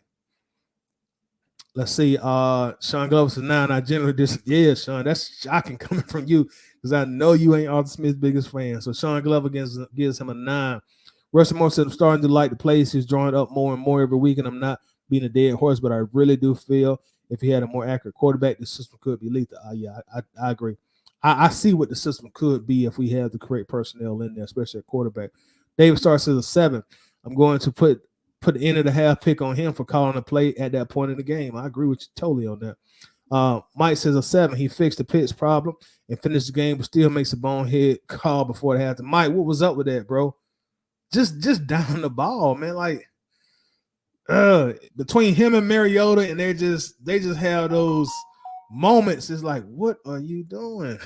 [SPEAKER 1] Let's see. Sean Glover says 9. I generally disagree. Yeah, Sean, that's shocking coming from you because I know you ain't Arthur Smith's biggest fan. So Sean Glover gives him a 9. Russell Moore said, I'm starting to like the plays he's drawing up more and more every week, and I'm not being a dead horse, but I really do feel if he had a more accurate quarterback, the system could be lethal. I agree. I see what the system could be if we have the correct personnel in there, especially at quarterback. David Starr says a 7. I'm going to put the end of the half pick on him for calling a play at that point in the game. I agree with you totally on that. Mike says a 7. He fixed the Pitts problem and finished the game, but still makes a bonehead call before the half. Mike, what was up with that, bro? Just down the ball, man. Like between him and Mariota, and they just have those moments. It's like, what are you doing?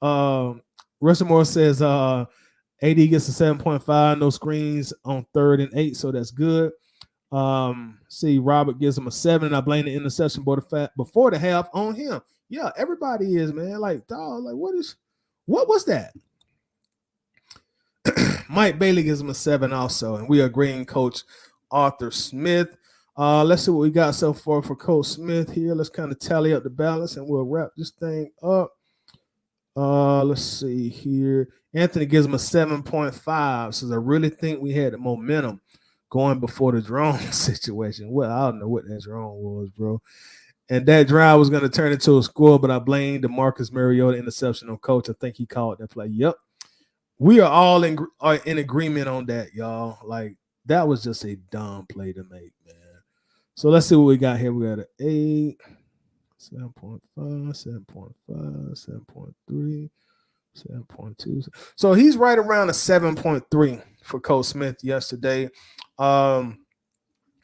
[SPEAKER 1] Russell Moore says AD gets a 7.5, no screens on 3rd and 8, so that's good. See, Robert gives him a 7, and I blame the interception before the half on him. Yeah, everybody is, man. Like, dog, like what was that? Mike Bailey gives him a 7 also, and we are agreeing Coach Arthur Smith. Let's see what we got so far for Coach Smith here. Let's kind of tally up the balance, and we'll wrap this thing up. Let's see here. Anthony gives him a 7.5. Says, I really think we had the momentum going before the drone situation. Well, I don't know what that drone was, bro. And that drive was going to turn into a score, but I blame the Marx Mariota interception on Coach. I think he called that play. Yep. We are all in agreement on that, y'all. Like, that was just a dumb play to make, man. So let's see what we got here. We got an 8, 7.5, 7.5, 7.3, 7.2. So he's right around a 7.3 for Coach Smith yesterday,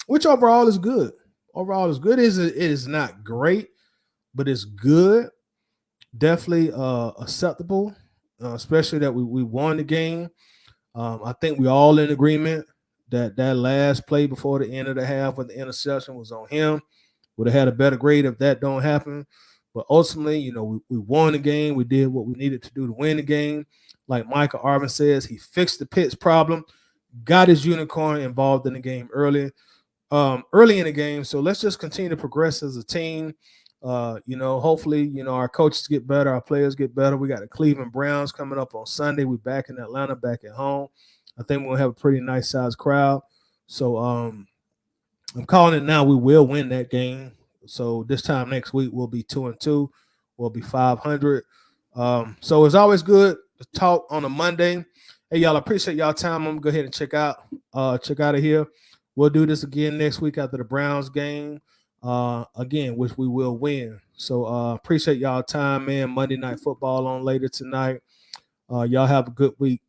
[SPEAKER 1] which overall is good. Overall is good. It is not great, but it's good. Definitely acceptable, especially that we won the game. I think we all in agreement that last play before the end of the half with the interception was on him. Would have had a better grade if that don't happen. But ultimately, you know, we won the game. We did what we needed to do to win the game. Like Michael Arvin says, he fixed the Pitts problem, got his unicorn involved in the game early in the game. So let's just continue to progress as a team. You know, hopefully, you know, our coaches get better, our players get better. We got the Cleveland Browns coming up on Sunday. We're back in Atlanta, back at home. I think we'll have a pretty nice sized crowd. So I'm calling it now. We will win that game. So this time next week we'll be 2-2. We'll be 500. So it's always good to talk on a Monday. Hey, y'all, I appreciate y'all time. I'm gonna go ahead and check out of here. We'll do this again next week after the Browns game. Again, which we will win. So appreciate y'all time, man. Monday Night Football on later tonight. Y'all have a good week.